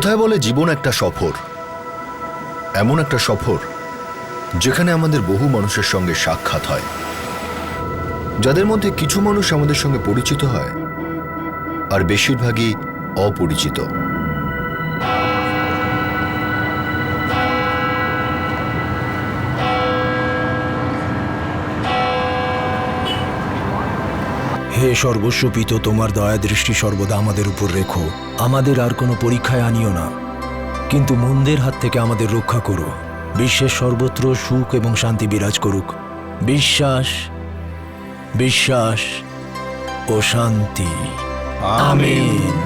কোথায় বলে জীবন একটা সফর, এমন একটা সফর যেখানে আমাদের বহু মানুষের সঙ্গে সাক্ষাৎ হয়, যাদের মধ্যে কিছু মানুষ আমাদের সঙ্গে পরিচিত হয় আর বেশিরভাগই অপরিচিত। হে সর্বস্বপিত, তোমার দয়া দৃষ্টি সর্বদা আমাদের উপর রেখো। আমাদের আর কোনো পরীক্ষায় আনিও না, কিন্তু মন্দের হাত থেকে আমাদের রক্ষা করো। বিশ্বের সর্বত্র সুখ এবং শান্তি বিরাজ করুক। বিশ্বাস, বিশ্বাস ও শান্তি। আমিন।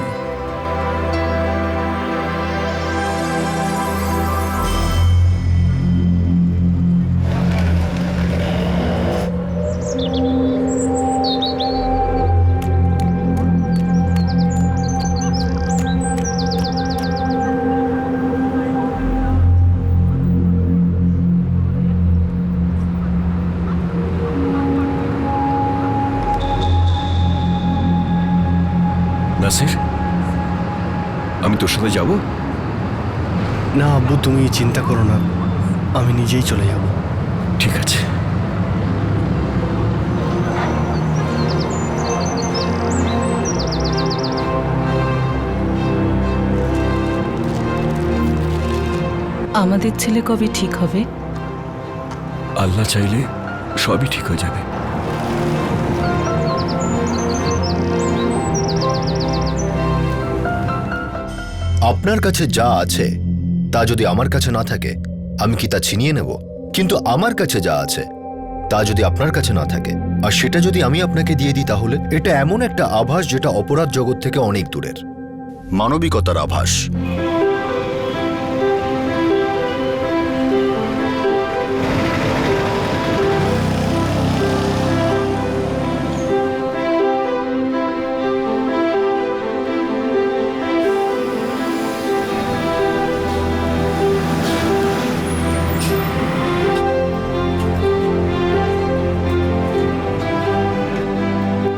নাসির, আমি তোর সাথে যাব? না আব্বু, তুমি চিন্তা করো না, আমি নিজেই চলে যাব। ঠিক আছে। আমাদের ছেলে কবে ঠিক হবে? আল্লাহ চাইলে সবই ঠিক হয়ে যাবে। আপনার কাছে যা আছে তা যদি আমার কাছে না থাকে, আমি কি তা ছিনিয়ে নেব? কিন্তু আমার কাছে যা আছে তা যদি আপনার কাছে না থাকে আর সেটা যদি আমি আপনাকে দিয়ে দিই, তাহলে এটা এমন একটা আভাস যেটা অপরাধ জগৎ থেকে অনেক দূরের, মানবিকতার আভাস।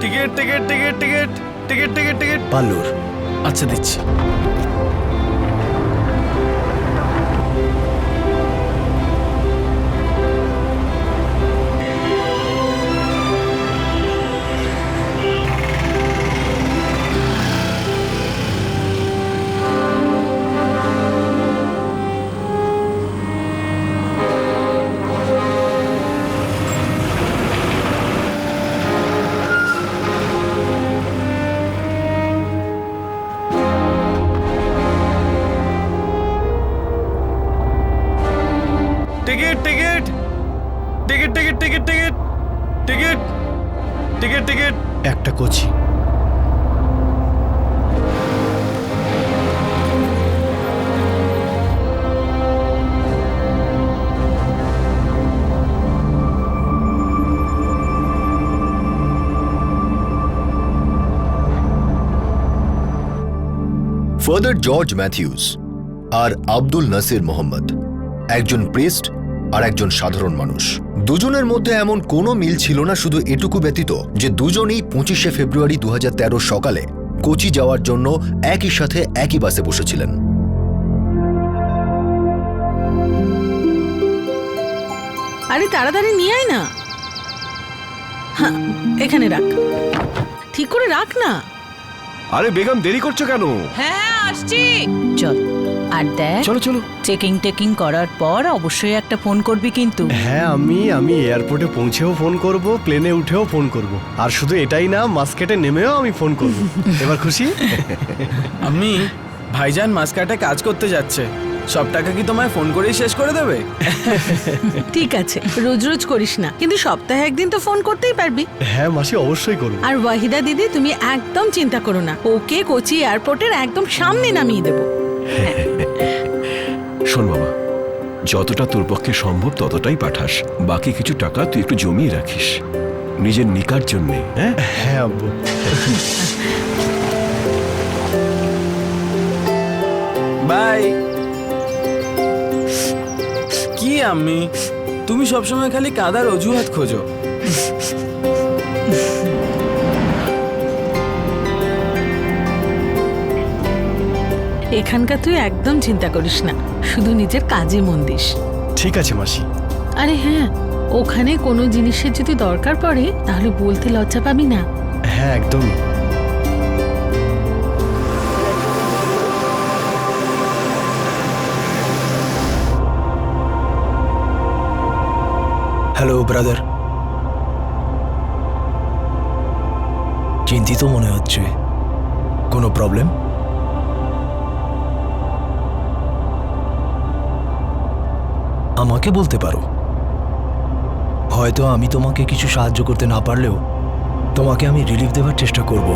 Ticket ticket ticket ticket ticket ticket ticket. পাল্লুর আচ্ছা, দিচ্ছি। Ticket ticket ticket ticket ticket ticket ticket ticket ticket. একটা কোচি। ফাদার জর্জ ম্যাথিউস আর আব্দুল নাসির মোহাম্মদ, একজন প্রিস্ট আর একজন সাধারণ মানুষ। দুজনের মধ্যে এমন কোনো মিল ছিল না, শুধু এটুকু ব্যতীত যে দুজনেই 25শে ফেব্রুয়ারি 2013 সকালে কোচি যাওয়ার জন্য একই সাথে একই বাসে বসেছিলেন। আরে তাড়াতাড়ি নিয়ে আয় না। হ্যাঁ, এখানে রাখ, ঠিক করে রাখ না। আরে বেগম, দেরি করছো কেন? হ্যাঁ আসছি। চল, আর দেখ, চলো চলো। টেকিং করার পর অবশ্যই একটা ফোন করবি কিন্তু। হ্যাঁ, আমি এয়ারপোর্টে পৌঁছেও ফোন করব, প্লেনে উঠেও ফোন করব, আর শুধু এটাই না, মাস্কেটে নেমেও আমি ফোন করব। এবার খুশি? আমি ভাইজান মাস্কাটে কাজ করতে যাচ্ছে, সব টাকা কি তোমায় ফোন করেই শেষ করে দেবে? ঠিক আছে, রোজ রোজ করিস না, কিন্তু সপ্তাহে একদিন তো ফোন করতেই পারবি। হ্যাঁ মাসি, অবশ্যই করব। আর ওয়াহিদা দিদি, তুমি একদম চিন্তা করো না, ওকে কোচি এয়ারপোর্টের একদম সামনে নামিয়ে দেবো। শোন বাবা, যতটা তোর পক্ষে সম্ভব ততটাই পাঠাস, বাকি কিছু টাকা তুই একটু জমিয়ে রাখিস নিজের নিকার জন্য। হ্যাঁ হ্যাঁ আব্বু। বাই। কি আমি, তুমি সবসময় খালি কাদার অজুহাত খোঁজো। এখানকার তুই একদম চিন্তা করিস না, শুধু নিজের কাজে মন দিস। ঠিক আছে মাসি। আরে হ্যাঁ, ওখানে কোনো জিনিসের যদি দরকার পড়ে তাহলে বলতে লজ্জা পাবি না। হ্যাঁ একদমই। হ্যালো ব্রাদার, চিন্তিত মনে হচ্ছে। কোনো প্রবলেম? আমাকে বলতে পারো। হয়তো আমি তোমাকে কিছু সাহায্য করতে না পারলেও তোমাকে আমি রিলিফ দেওয়ার চেষ্টা করব।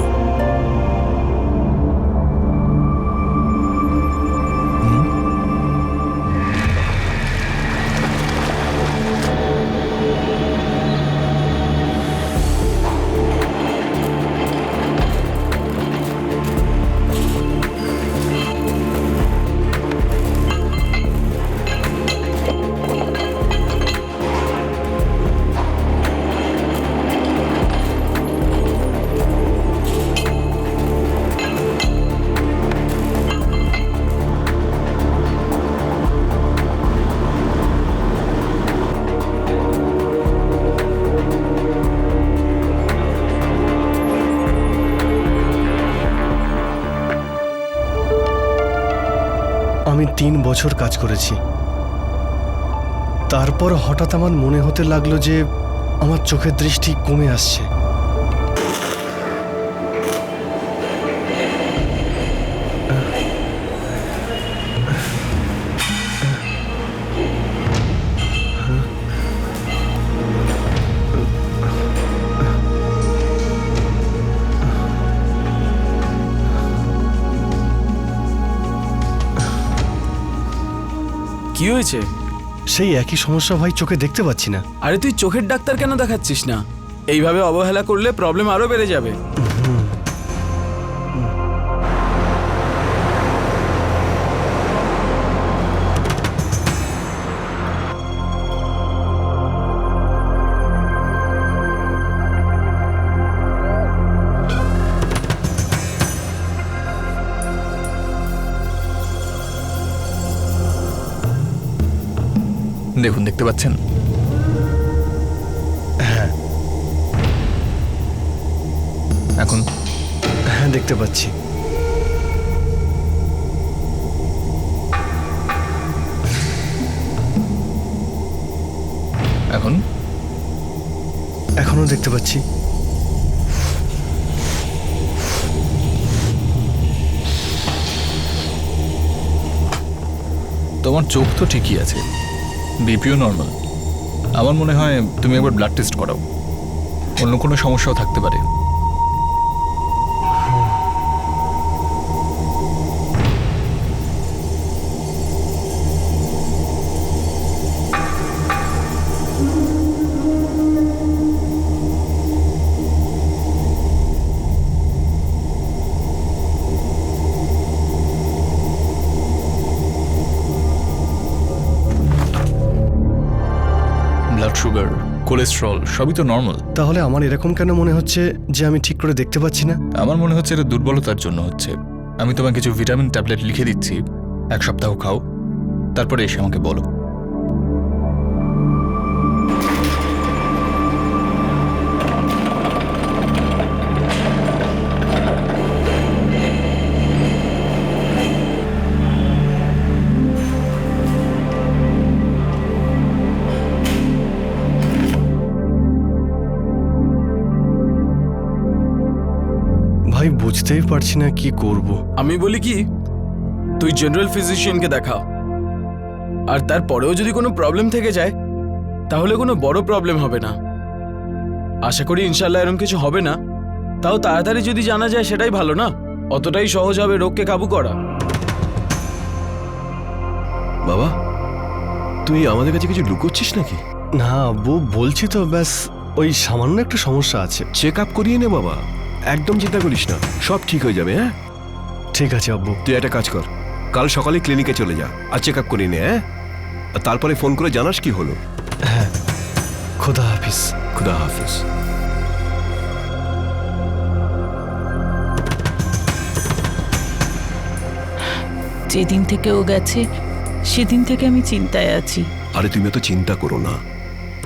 আমি 3 বছর কাজ করেছি, তারপর হঠাৎ আমার মনে হতে লাগলো যে আমার চোখের দৃষ্টি কমে আসছে। কি হয়েছে? সেই একই সমস্যা ভাই, চোখে দেখতে পাচ্ছি না। আরে তুই চোখের ডাক্তার কেন দেখাচ্ছিস না? এইভাবে অবহেলা করলে প্রবলেম আরো বেড়ে যাবে। দেখুন, দেখতে পাচ্ছেন? হ্যাঁ এখন হ্যাঁ দেখতে পাচ্ছি। এখন এখনো দেখতে পাচ্ছি। তোমার চোখ তো ঠিকই আছে, বিপিও নর্মাল। আমার মনে হয় তুমি একবার ব্লাড টেস্ট করাও, অন্য কোনো সমস্যাও থাকতে পারে। ব্লাড সুগার, কোলেস্ট্রল সবই তো নর্মাল। তাহলে আমার এরকম কেন মনে হচ্ছে যে আমি ঠিক করে দেখতে পাচ্ছি না? আমার মনে হচ্ছে এটা দুর্বলতার জন্য হচ্ছে। আমি তোমায় কিছু ভিটামিন ট্যাবলেট লিখে দিচ্ছি, 1 সপ্তাহ খাও, তারপরে এসে আমাকে বলো। ভাই বুঝতেই পারছি না কি করব। আমি বলি কি, তুই জেনারেল ফিজিশিয়ানকে দেখা, আর তারপরেও যদি কোনো প্রবলেম থেকে যায় তাহলে কোনো বড় প্রবলেম হবে না। আশা করি ইনশাল্লাহ এরকম কিছু হবে না। তাও তাড়াতাড়ি যদি জানা যায় সেটাই ভালো না? অতটাই সহজ হবে রোগকে কাবু করা। বাবা, তুই আমাদের কাছে কিছু লুকোচ্ছিস নাকি? না আব্বু, বলছি তো, ব্যাস ওই সামান্য একটু সমস্যা আছে। চেক আপ করিয়ে নে বাবা, একদম চিন্তা করিস না, সব ঠিক হয়ে যাবে। হ্যাঁ ঠিক আছে আব্বু। তুই একটা কাজ কর, কাল সকালে ক্লিনিকে চলে যা আর চেক আপ করিয়ে নে। হ্যাঁ, আর তারপরে ফোন করে জানাস কি হলো। হ্যাঁ, খোদা হাফিজ। খুদা হাফিজ। যেদিন থেকে ও গেছে সেদিন থেকে আমি চিন্তায় আছি। আরে তুমি এত চিন্তা করো না,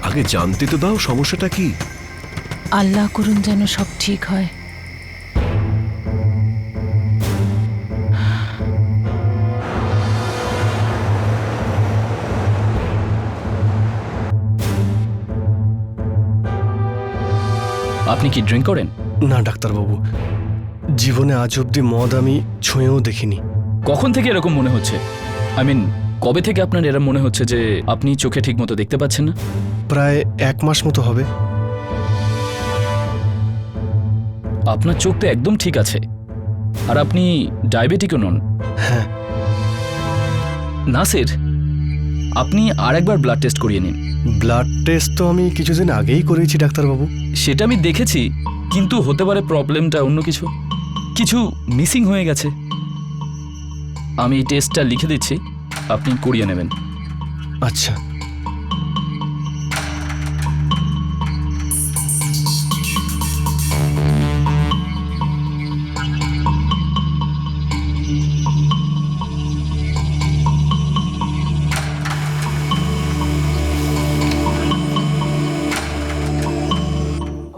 আগে জানতে তো দাও সমস্যাটা কি। আল্লাহ করুন যেন সব ঠিক হয়। আপনি কি ড্রিঙ্ক করেন? না ডাক্তারবাবু, জীবনে আজ অব্দি মদ আমি ছুঁয়েও দেখিনি। কখন থেকে এরকম মনে হচ্ছে? আই মিন, কবে থেকে আপনার এরকম মনে হচ্ছে যে আপনি চোখে ঠিক মতো দেখতে পাচ্ছেন না? প্রায় 1 মাস মতো হবে। আপনার চোখ তো একদম ঠিক আছে, আর আপনি ডায়াবেটিকও নন। হ্যাঁ। নাসির, আপনি আরেকবার ব্লাড টেস্ট করিয়ে নিন। ব্লাড টেস্ট তো আমি কিছুদিন আগেই করেছি ডাক্তারবাবু। সেটা আমি দেখেছি, কিন্তু হতে পারে প্রবলেমটা অন্য কিছু, কিছু মিসিং হয়ে গেছে। আমি এই টেস্টটা লিখে দিচ্ছি, আপনি করিয়ে নেবেন। আচ্ছা।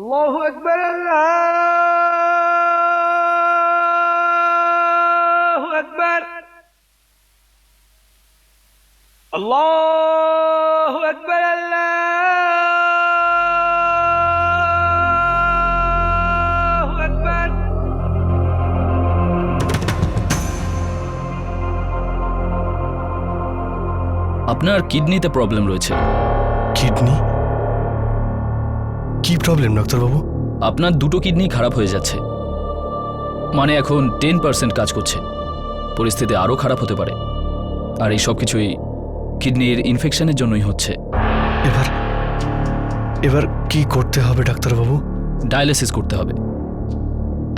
الله أكبر الله أكبر الله أكبر الله أكبر। আপনার কিডনিতে প্রবলেম রয়েছে। কিডনি? কি প্রবলেম ডাক্তারবাবু? আপনার দুটো কিডনি খারাপ হয়ে যাচ্ছে, মানে এখন 10% কাজ করছে। পরিস্থিতি আরও খারাপ হতে পারে, আর এই সব কিছুই কিডনির ইনফেকশনের জন্যই হচ্ছে। এবার এবার কি করতে হবে ডাক্তারবাবু? ডায়ালিসিস করতে হবে,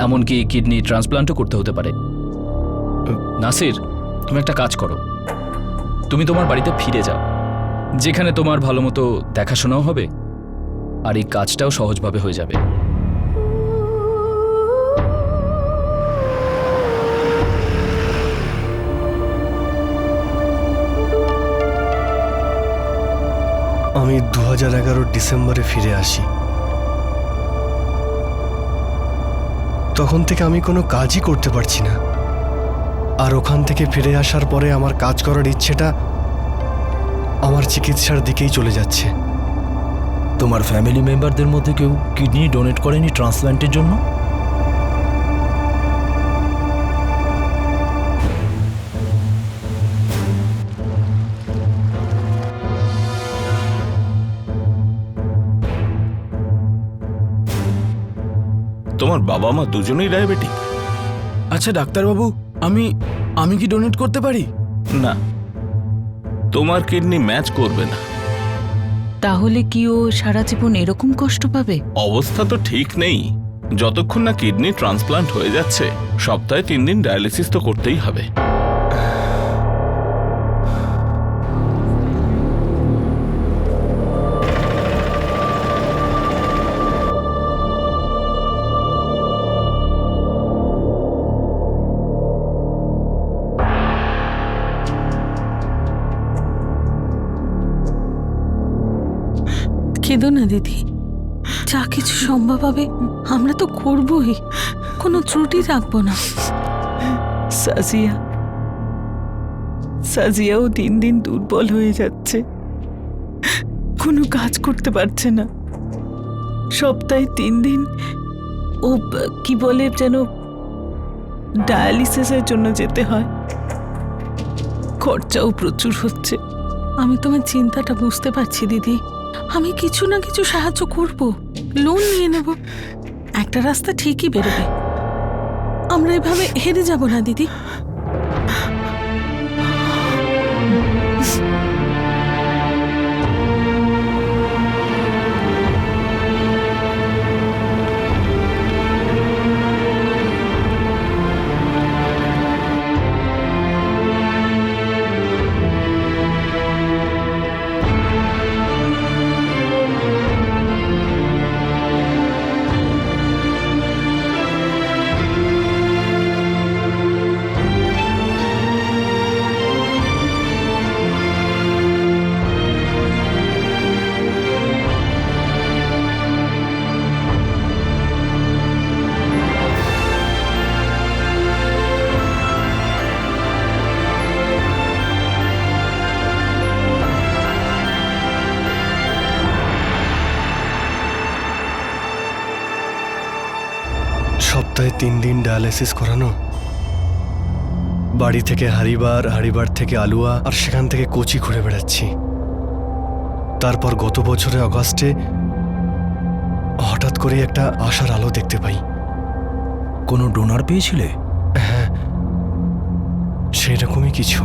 এমনকি কিডনি ট্রান্সপ্লান্টও করতে হতে পারে। নাসির, তুমি একটা কাজ করো, তুমি তোমার বাড়িতে ফিরে যাও, যেখানে তোমার ভালো মতো দেখাশোনাও হবে আর এই কাজটাও সহজভাবে হয়ে যাবে। আমি 2011 ডিসেম্বরে ফিরে আসি। তখন থেকে আমি কোনো কাজই করতে পারছি না, আর ওখান থেকে ফিরে আসার পরে আমার কাজ করার ইচ্ছেটা আমার চিকিৎসার দিকেই চলে যাচ্ছে। তোমার ফ্যামিলি মেম্বারদের মধ্যে কেউ কিডনি ডোনেট করেনি ট্রান্সপ্ল্যান্টের জন্য? তোমার বাবা মা দুজনেই ডায়াবেটিক? আচ্ছা ডাক্তারবাবু, আমি আমি কি ডোনেট করতে পারি? না, তোমার কিডনি ম্যাচ করবে না। তাহলে কি ও সারা জীবন এরকম কষ্ট পাবে? অবস্থা তো ঠিক নেই, যতক্ষণ না কিডনি ট্রান্সপ্লান্ট হয়ে যাচ্ছে। সপ্তাহে 3 দিন ডায়ালিসিস তো করতেই হবে। কেঁদো না দিদি, যা কিছু সম্ভব হবে আমরা তো করবই, কোনো ত্রুটি রাখবো না। সাজিয়াও দিন দিন দুর্বল হয়ে যাচ্ছে, কোনো কাজ করতে পারছে না। সপ্তাহে 3 দিন ও কি বলে যেন ডায়ালিসিসের জন্য যেতে হয়, খরচাও প্রচুর হচ্ছে। আমি তোমার চিন্তাটা বুঝতে পারছি দিদি, আমি কিছু না কিছু সাহায্য করব, লোন নিয়ে নেব, একটা রাস্তা ঠিকই বেরোবে। আমরা এভাবে হেরে যাব না দিদি। সপ্তাহে 3 দিন ডায়ালিসিস করানো, বাড়ি থেকে হারিবার থেকে আলুয়া, আর সেখান থেকে কোচি ঘুরে বেড়াচ্ছি। তারপর গত বছরে অগাস্টে হঠাৎ করে একটা আশার আলো দেখতে পাই। কোনো ডোনার পেয়েছিলে? হ্যাঁ, সেই রকমই কিছু।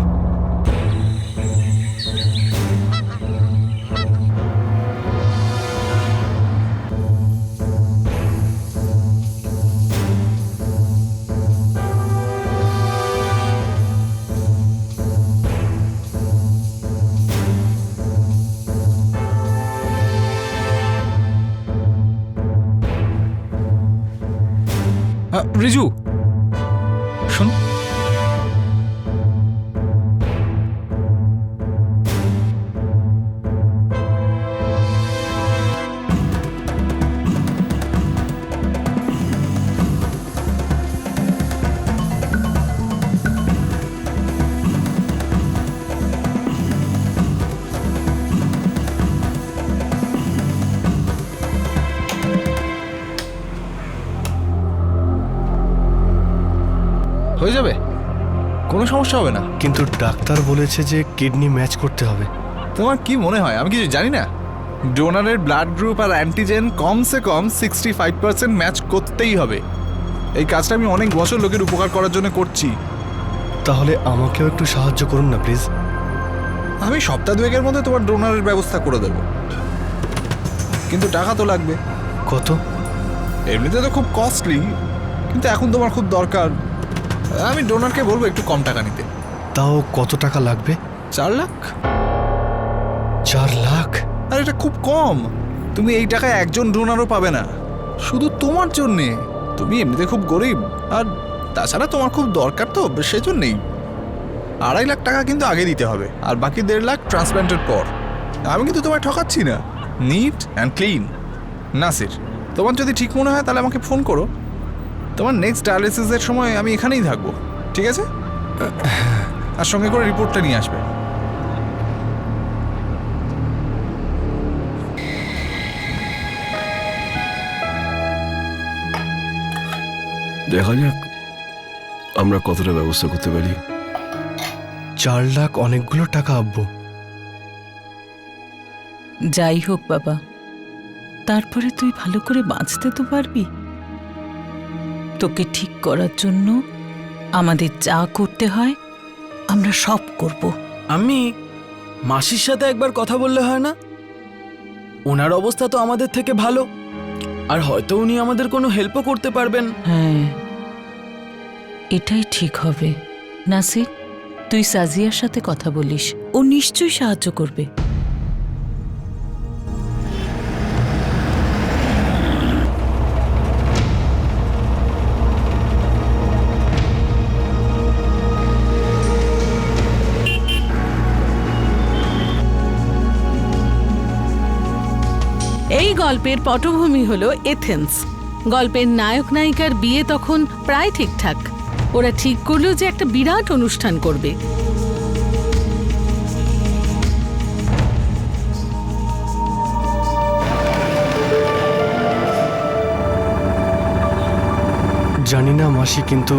রিজু শোন, হয়ে যাবে, কোনো সমস্যা হবে না। কিন্তু ডাক্তার বলেছে যে কিডনি ম্যাচ করতে হবে। তোমার কি মনে হয় আমি কিছু জানি না? ডোনারের ব্লাড গ্রুপ আর অ্যান্টিজেন কমসে কম 65% ম্যাচ করতেই হবে। এই কাজটা আমি অনেক বছর লোকের উপকার করার জন্য করছি। তাহলে আমাকেও একটু সাহায্য করুন না প্লিজ। আমি সপ্তাহ দুয়েকের মধ্যে তোমার ডোনারের ব্যবস্থা করে দেবো, কিন্তু টাকা তো লাগবে। কত? এমনিতে তো খুব কস্টলি, কিন্তু এখন তোমার খুব দরকার। আমি ডোনারকে বলবো একটু কম টাকা নিতে। তাও কত টাকা লাগবে? 4 লাখ। 4 লাখ? আর এটা খুব কম। তুমি এই টাকায় একজন ডোনারও পাবে না, শুধু তোমার জন্যে। তুমি এমনিতে খুব গরিব, আর তাছাড়া তোমার খুব দরকার তো, সেজন্যেই। 2.5 লাখ টাকা কিন্তু আগে দিতে হবে, আর বাকি 1.5 লাখ ট্রান্সপ্ল্যান্টের পর। আমি কিন্তু তোমায় ঠকাচ্ছি না। Neat and clean. নাসির, তোমার যদি ঠিক মনে হয় তাহলে আমাকে ফোন করো। তোমার নেক্সট ডায়ালিসিসের সময় আমি এখানেই থাকবো, ঠিক আছে? আর সঙ্গে করে রিপোর্টটা নিয়ে আসবে। দেখা যাক আমরা কতটা ব্যবস্থা করতে পারি। 4 লাখ অনেকগুলো টাকা আব্বু। যাই হোক বাবা, তারপরে তুই ভালো করে বাঁচতে তো পারবি। তোকে ঠিক করার জন্য আমাদের যা করতে হয় আমরা সব করব। আমি মাসির সাথে একবার কথা বললে হয় না? ওনার অবস্থা তো আমাদের থেকে ভালো, আর হয়তো উনি আমাদের কোনো হেল্পও করতে পারবেন। হ্যাঁ, এটাই ঠিক হবে। নাসির, তুই সাজিয়ার সাথে কথা বলিস, ও নিশ্চয়ই সাহায্য করবে। এই গল্পের পটভূমি হলো এথেন্স। গল্পের নায়ক নায়িকার বিয়ে তখন প্রায় ঠিকঠাক। ওরা ঠিক করলো যে একটা বিরাট অনুষ্ঠান করবে। জানি না মাসি, কিন্তু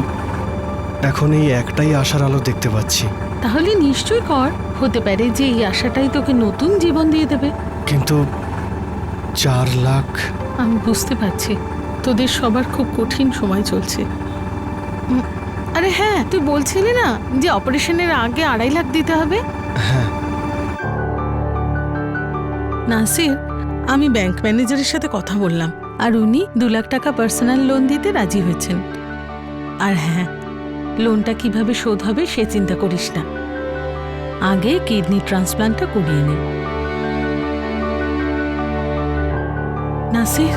এখন এই একটাই আশার আলো দেখতে পাচ্ছি। তাহলে নিশ্চয়ই কর, হতে পারে যে এই আশাটাই তোকে নতুন জীবন দিয়ে দেবে। কিন্তু 4 লাখ? আমি বুঝতে পারছি তোদের সবার খুব কঠিন সময় চলছে। আরে হ্যাঁ, তুই বলছিলি না যে অপারেশনের আগে 2.5 লাখ দিতে হবে? হ্যাঁ। নাসির, আমি ব্যাংক ম্যানেজারের সাথে কথা বললাম, আর উনি 2 লাখ টাকা পার্সোনাল লোন দিতে রাজি হয়েছেন। আর হ্যাঁ, লোনটা কিভাবে শোধ হবে সে চিন্তা করিস না, আগে কিডনি ট্রান্সপ্লান্টটা করিয়ে নে। নাসির,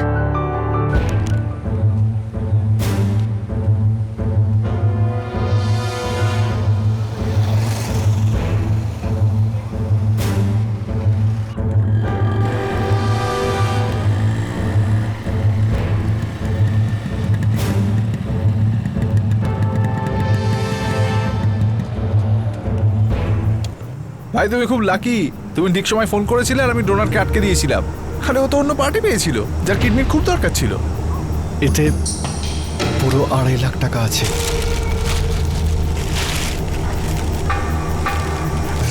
ভাই তুমি খুব লাকি, তুমি ঠিক সময় ফোন করেছিলে আর আমি ডোনারকে আটকে দিয়েছিলাম। আরে ও তো অন্য পার্টি পেয়েছিল যার কিডনির খুব দরকার ছিল। এতে পুরো 2.5 লাখ টাকা আছে।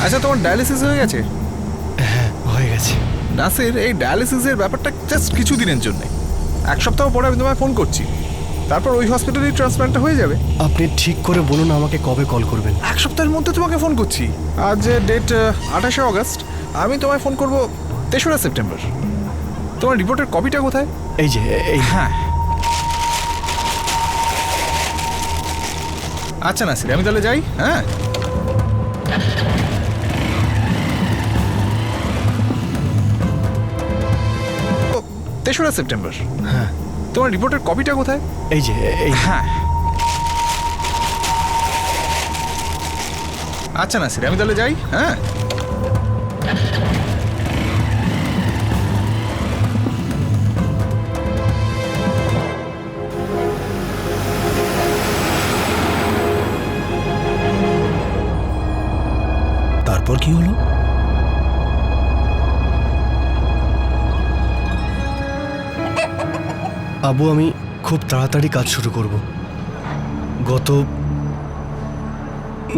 আচ্ছা, তোমার ডায়ালিসিস হয়ে গেছে? হ্যাঁ, হয়ে গেছে। নাসির, এই ডায়ালিসিসের ব্যাপারটা জাস্ট কিছু দিনের জন্য, 1 সপ্তাহ পরে আমি তোমায় ফোন করছি, তারপর ওই হসপিটালেই ট্রান্সপ্লান্টটা হয়ে যাবে। আপনি ঠিক করে বলুন আমাকে কবে কল করবেন। 1 সপ্তাহের মধ্যে তোমাকে ফোন করছি। আজ ডেট 28শে অগস্ট, আমি তোমায় ফোন করব 3রা সেপ্টেম্বর। তোমার রিপোর্টের কপিটা কোথায়? এই যে এই। হ্যাঁ, আচ্ছা নাসির, আমি তাহলে যাই। হ্যাঁ, ও, 3রা সেপ্টেম্বর। হ্যাঁ, তোমার রিপোর্টের কপিটা কোথায়? এই যে এই। হ্যাঁ, আচ্ছা নাসির, আমি তাহলে যাই। হ্যাঁ, তারপর কি হলো? আবু, আমি খুব তাড়াতাড়ি কাজ শুরু করব। গত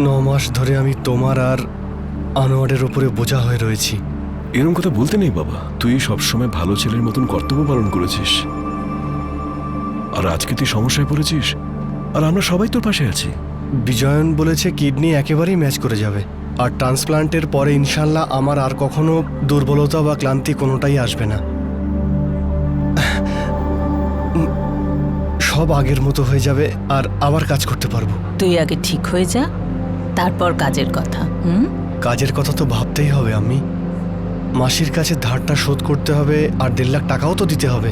9 মাস ধরে আমি তোমার আর আনোয়ারের ওপরে বোঝা হয়ে রয়েছি। এরকম কথা বলতে নেই বাবা, তুই সবসময় ভালো ছেলের মতন কর্তব্য পালন করেছিস, আর আজকে তুই সমস্যায় পড়েছিস, আর আমরা সবাই তোর পাশে আছি। বিজয়ন বলেছে কিডনি একেবারেই ম্যাচ করে যাবে, আর ট্রান্সপ্লান্টের পরে ইনশাল্লাহ আমার আর কখনো দুর্বলতা বা ক্লান্তি কোনোটাই আসবে না। সব আগের মতো হয়ে যাবে আর আবার কাজ করতে পারবো। তুই আগে ঠিক হয়ে যা, তারপর কাজের কথা। কাজের কথা তো ভাবতেই হবে। আমি মাসির কাছে ধারটা শোধ করতে হবে, আর 1.5 লাখ টাকাও তো দিতে হবে।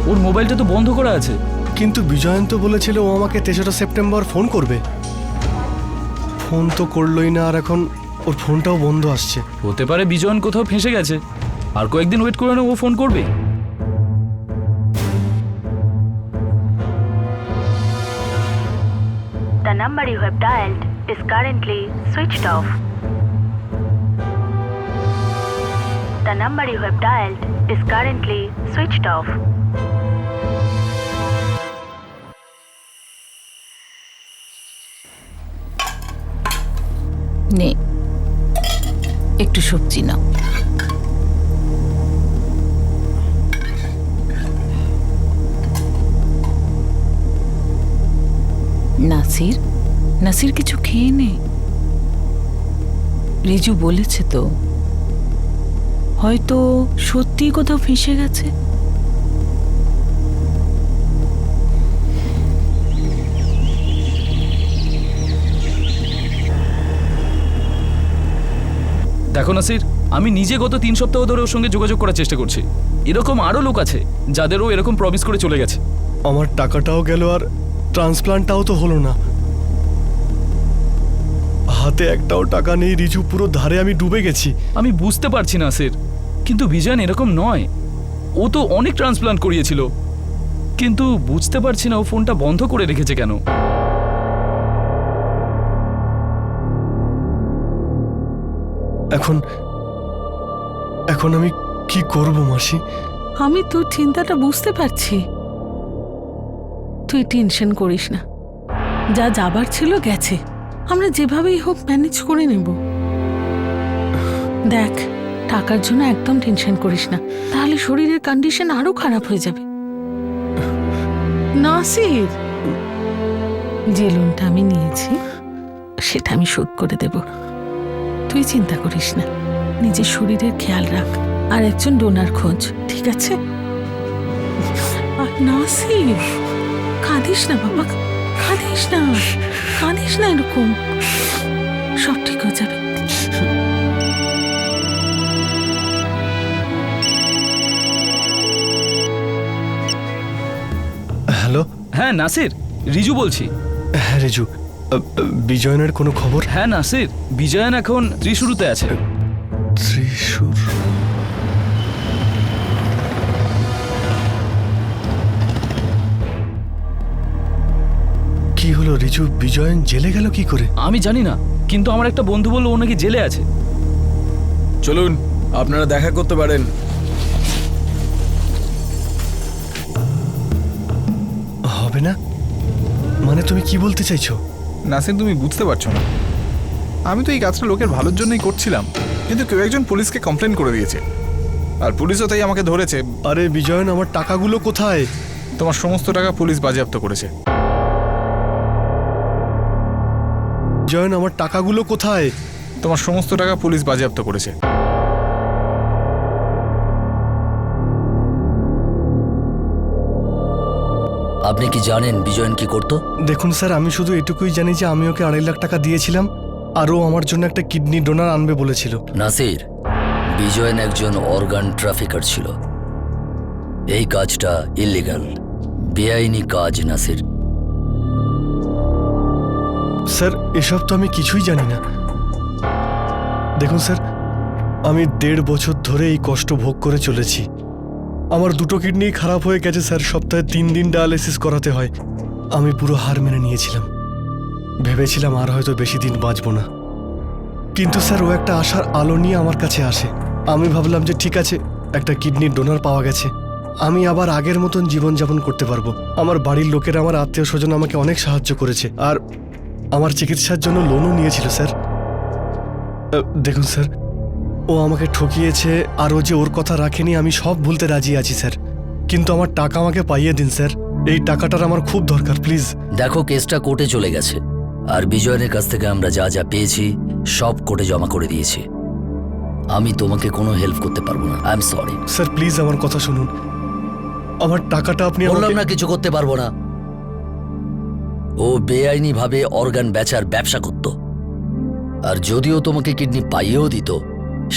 ওর মোবাইলটা তো বন্ধ করা আছে। কিন্তু বিজয়ন তো বলেছিল ও আমাকে 3রা সেপ্টেম্বর ফোন করবে। ফোন তো করলোই না, আর এখন ওর ফোনটাও বন্ধ আসছে। হতে পারে বিজয়ন কোথাও ফেঁসে গেছে, আর কয়েকদিন ওয়েট করে না, ও ফোন করবে। The number you have dialed is currently switched off. The number you have dialed is currently switched off. নে, একটু সবজি নাও। নাসির, নাসির কিছু খেয়ে নে। রিজু বলেছে তো, হয়তো সত্যি কোথাও ফেঁসে গেছে। দেখো নাসির, আমি নিজে গত 3 সপ্তাহ ধরে ওর সঙ্গে যোগাযোগ করার চেষ্টা করছি। এরকম আরও লোক আছে যাদেরও এরকম প্রমিস করে চলে গেছে। আমার টাকাটাও গেল, আর ট্রান্সপ্লান্টটাও তো হলো না। হাতে একটাও টাকা নেই রিজু, পুরো ধারে আমি ডুবে গেছি। আমি বুঝতে পারছি না নাসির, কিন্তু বিজয়ন এরকম নয়। ও তো অনেক ট্রান্সপ্লান্ট করিয়েছিল, কিন্তু বুঝতে পারছি না ও ফোনটা বন্ধ করে রেখেছে কেন। এখন এখন আমি কি করব মাসি? আমি তোর চিন্তাটা বুঝতে পারছি। তুই টেনশন করিস না, যা যাবার ছিল গেছে, আমরা যেভাবেই হোক ম্যানেজ করে নেব। দেখ, টাকার জন্য একদম টেনশন করিস না, তাহলে শরীরের কন্ডিশন আরো খারাপ হয়ে যাবে। নাসির, যে লোনটা আমি নিয়েছি সেটা আমি শোধ করে দেব। তুই চিন্তা করিস না, নিজের শরীরের খেয়াল রাখ, আর একজন ডোনার খোঁজ, ঠিক আছে? আর নাসির, কাঁদিস না বাবা, কাঁদিস না, কাঁদিস না, এরকম সব ঠিক হয়ে যাবে। হ্যালো। হ্যাঁ নাসির, রিজু বলছি। হ্যাঁ রিজু, বিজয়নের কোনো খবর? হ্যাঁ নাসির, বিজয়ন এখন ত্রিশুরুতে আছে। ত্রিশুর? কি হলো রিজু? বিজয়ন জেলে গেল কি করে? আমি জানি না, কিন্তু আমার একটা বন্ধু বললো ও নাকি জেলে আছে। চলুন, আপনারা দেখা করতে পারেন। হবে না মানে তুমি কি বলতে চাইছো? নাসির, তুমি বুঝতে পারছো না। আমি তো এই কাজটা লোকের ভালোর জন্যই করছিলাম, কিন্তু কেউ একজন পুলিশকে কমপ্লেন করে দিয়েছে, আর পুলিশও তাই আমাকে ধরেছে। আরে বিজয়ন, আমার টাকাগুলো কোথায়? তোমার সমস্ত টাকা পুলিশ বাজেয়াপ্ত করেছে। বিজয়ন, আমার টাকাগুলো কোথায়? তোমার সমস্ত টাকা পুলিশ বাজেয়াপ্ত করেছে। আপনি কি জানেন বিজয়ন কি করতো? দেখুন স্যার, আমি শুধু এটুকুই জানি যে আমি ওকে 2.5 লাখ টাকা দিয়েছিলাম, আর ও আমার জন্য একটা কিডনি ডোনার আনবে বলেছিল। নাসির, বিজয়ন একজন অর্গান ট্রাফিকার ছিল। এই কাজটা ইলিগাল, বেআইনি কাজ নাসির। স্যার, এসব তো আমি কিছুই জানি না। দেখুন স্যার, আমি 1.5 বছর ধরে এই কষ্ট ভোগ করে চলেছি। আমার 2টো কিডনি খারাপ হয়ে গেছে স্যার, সপ্তাহে 3 দিন ডায়ালিসিস করাতে হয়। আমি পুরো হার মেনে নিয়েছিলাম, ভেবেছিলাম আর হয়তো বেশি দিন বাঁচব না। কিন্তু স্যার, ও একটা আশার আলো নিয়ে আমার কাছে আসে। আমি ভাবলাম যে ঠিক আছে, একটা কিডনি ডোনার পাওয়া গেছে, আমি আবার আগের মতন জীবনযাপন করতে পারবো। আমার বাড়ির লোকেরা, আমার আত্মীয় স্বজন আমাকে অনেক সাহায্য করেছে, আর আমার চিকিৎসার জন্য লোনও নিয়েছিল স্যার। দেখুন স্যার, ও আমাকে ঠকিয়েছে, আর ও যে ওর কথা রাখেনি আমি সব ভুলতে রাজি আছি স্যার, কিন্তু আমার টাকা আমাকে পাইয়ে দিন স্যার। এই টাকাটার আমার খুব দরকার, প্লিজ। দেখো, কেসটা কোর্টে চলে গেছে, আর বিজয়নের কাছ থেকে আমরা যা যা পেয়েছি সব কোর্টে জমা করে দিয়েছি। আমি তোমাকে কোনো হেল্প করতে পারবো না, I am sorry. Sir please আমার কথা শুনুন, আমার টাকাটা আপনি বললাম আমাকে... না কিছু করতে পারবো না। ও বেআইনি ভাবে অর্গান বেচার ব্যবসা করত, আর যদিও তোমাকে কিডনি পাইয়েও দিত,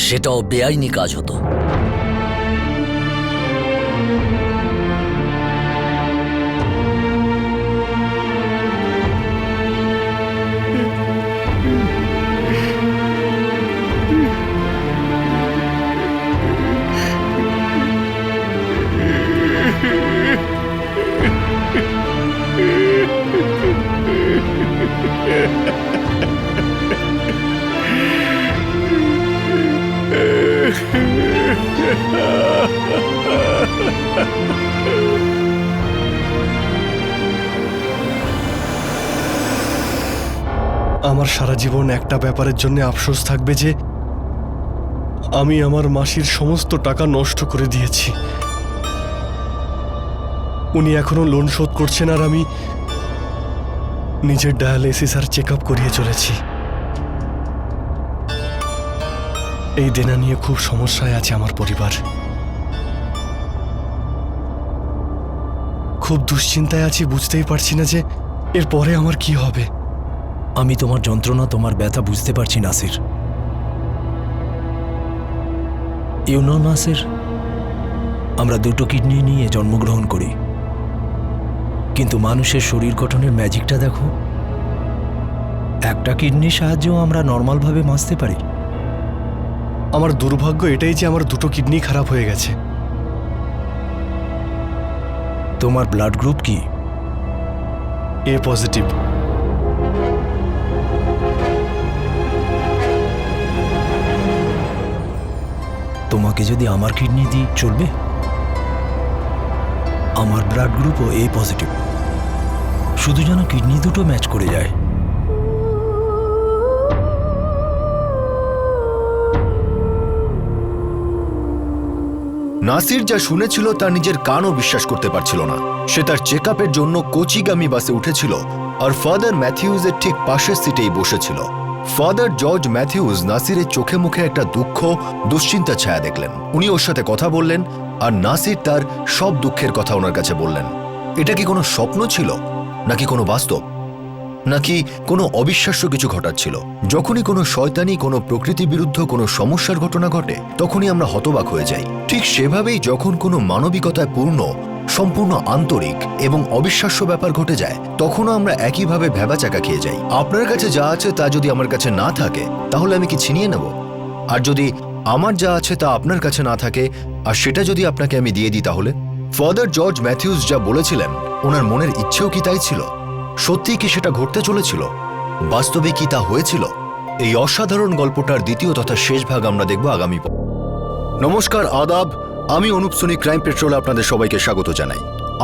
সেটাও বেআইনি কাজ হতো। আমার সারা জীবন একটা ব্যাপারের জন্য আফসোস থাকবে যে আমি আমার মাসির সমস্ত টাকা নষ্ট করে দিয়েছি। উনি এখনো লোন শোধ করছেন, আর আমি নিজের ডায়ালিসিস আর চেক আপ করিয়ে চলেছি। এই দেনা নিয়ে খুব সমস্যায় আছে আমার পরিবার, খুব দুশ্চিন্তায় আছি। বুঝতেই পারছি না যে এরপরে আমার কি হবে। আমি তোমার যন্ত্রণা, তোমার ব্যথা বুঝতে পারছি নাসির। নাসির, আমরা 2টো কিডনি নিয়ে জন্মগ্রহণ করি, কিন্তু মানুষের শরীর গঠনের ম্যাজিকটা দেখো। একটা কিডনির সাহায্যেও আমরা নর্মালভাবে বাঁচতে পারি। আমার দুর্ভাগ্য এটাই যে আমার 2টো কিডনি খারাপ হয়ে গেছে। তোমার ব্লাড গ্রুপ কি? এ পজিটিভ। তোমাকে যদি আমার কিডনি দিই চলবে? আমার ব্লাড গ্রুপও এ পজিটিভ, শুধু যেন কিডনি দুটো ম্যাচ করে যায়। নাসির যা শুনেছিল তা নিজের কানও বিশ্বাস করতে পারছিল না। সে তার চেক আপের জন্য কোচিগামী বাসে উঠেছিল, আর ফাদার ম্যাথিউজের ঠিক পাশের সিটেই বসেছিল। ফাদার জর্জ ম্যাথিউজ নাসিরের চোখে মুখে একটা দুঃখ, দুশ্চিন্তা ছায়া দেখলেন। উনি ওর সাথে কথা বললেন, আর নাসির তার সব দুঃখের কথা ওনার কাছে বললেন। এটা কি কোনো স্বপ্ন ছিল, নাকি কোনো বাস্তব, নাকি কোনো অবিশ্বাস্য কিছু ঘটাচ্ছিল? যখনই কোনো শয়তানি, কোনো প্রকৃতি বিরুদ্ধ কোনো সমস্যার ঘটনা ঘটে, তখনই আমরা হতবাক হয়ে যাই। ঠিক সেভাবেই যখন কোনো মানবিকতায় পূর্ণ, সম্পূর্ণ আন্তরিক এবং অবিশ্বাস্য ব্যাপার ঘটে যায়, তখনও আমরা একইভাবে ভেবাচাকা খেয়ে যাই। আপনার কাছে যা আছে তা যদি আমার কাছে না থাকে, তাহলে আমি কি ছিনিয়ে নেব? আর যদি আমার যা আছে তা আপনার কাছে না থাকে, আর সেটা যদি আপনাকে আমি দিয়ে দিই, তাহলে? ফাদার জর্জ ম্যাথিউজ যা বলেছিলেন, ওনার মনের ইচ্ছেও কি তাই ছিল? সত্যিই কি সেটা ঘটতে চলেছিল? বাস্তবে কি তা হয়েছিল? এই অসাধারণ গল্পটার দ্বিতীয় তথা শেষ ভাগ আমরা দেখব আগামী নমস্কার, আদাব। আমি অনুপ সোনি ক্রাইম পেট্রোলে আপনাদের সবাইকে স্বাগত জানাই।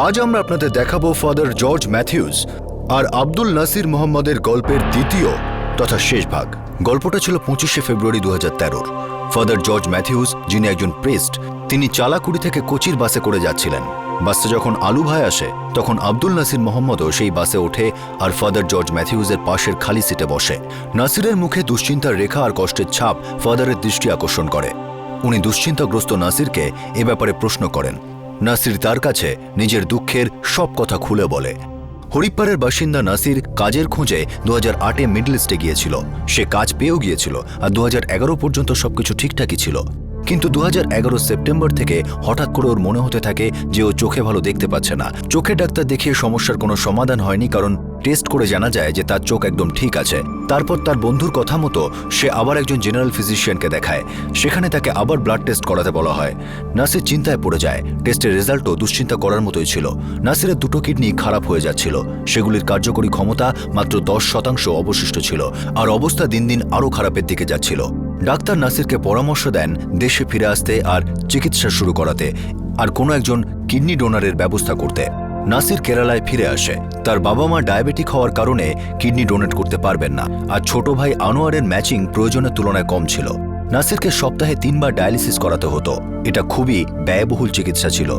আজ আমরা আপনাদের দেখাবো ফাদার জর্জ ম্যাথিউস আর আব্দুল নাসির মোহাম্মদের গল্পের দ্বিতীয় তথা শেষ ভাগ। গল্পটা ছিল 25শে ফেব্রুয়ারি 2013। ফাদার জর্জ ম্যাথিউস, যিনি একজন প্রিস্ট, তিনি চালাকুড়ি থেকে কোচির বাসে করে যাচ্ছিলেন। বাসে যখন আলু ভাই আসে তখন আব্দুল নাসির মোহাম্মদও সেই বাসে ওঠে আর ফাদার জর্জ ম্যাথিউসের পাশের খালি সিটে বসে। নাসিরের মুখে দুশ্চিন্তার রেখা আর কষ্টের ছাপ ফাদারের দৃষ্টি আকর্ষণ করে। উনি দুশ্চিন্তাগ্রস্ত নাসিরকে এ ব্যাপারে প্রশ্ন করেন। নাসির তার কাছে নিজের দুঃখের সব কথা খুলে বলে। হরিপ্পারের বাসিন্দা নাসির কাজের খোঁজে 2008-এ মিডল ইস্টে গিয়েছিল। সে কাজ পেয়েও গিয়েছিল আর 2011 পর্যন্ত সবকিছু ঠিকঠাকই ছিল। কিন্তু 2011 সেপ্টেম্বর থেকে হঠাৎ করে ওর মনে হতে থাকে যে ও চোখে ভালো দেখতে পাচ্ছে না। চোখে ডাক্তার দেখিয়ে সমস্যার কোনো সমাধান হয়নি, কারণ টেস্ট করে জানা যায় যে তার চোখ একদম ঠিক আছে। তারপর তার বন্ধুর কথা মতো সে আবার একজন জেনারেল ফিজিশিয়ানকে দেখায়। সেখানে তাকে আবার ব্লাড টেস্ট করাতে বলা হয়। নাসির চিন্তায় পড়ে যায়। টেস্টের রেজাল্টও দুশ্চিন্তা করার মতোই ছিল। নাসিরের দুটো কিডনি খারাপ হয়ে যাচ্ছিল। সেগুলির কার্যকরী ক্ষমতা মাত্র 10% অবশিষ্ট ছিল আর অবস্থা দিন দিন আরও খারাপের দিকে যাচ্ছিল। ডাক্তার নাসিরকে পরামর্শ দেন দেশে ফিরে আসতে আর চিকিৎসা শুরু করাতে আর কোনো একজন কিডনি ডোনারের ব্যবস্থা করতে। নাসির কেরালায় ফিরে আসে। তার বাবা মা ডায়াবেটিক হওয়ার কারণে কিডনি ডোনেট করতে পারবেন না আর ছোট ভাই আনোয়ারের ম্যাচিং প্রয়োজনের তুলনায় কম ছিল। নাসিরকে সপ্তাহে 3 বার ডায়ালিসিস করাতে হতো। এটা খুবই ব্যয়বহুল চিকিৎসা ছিল।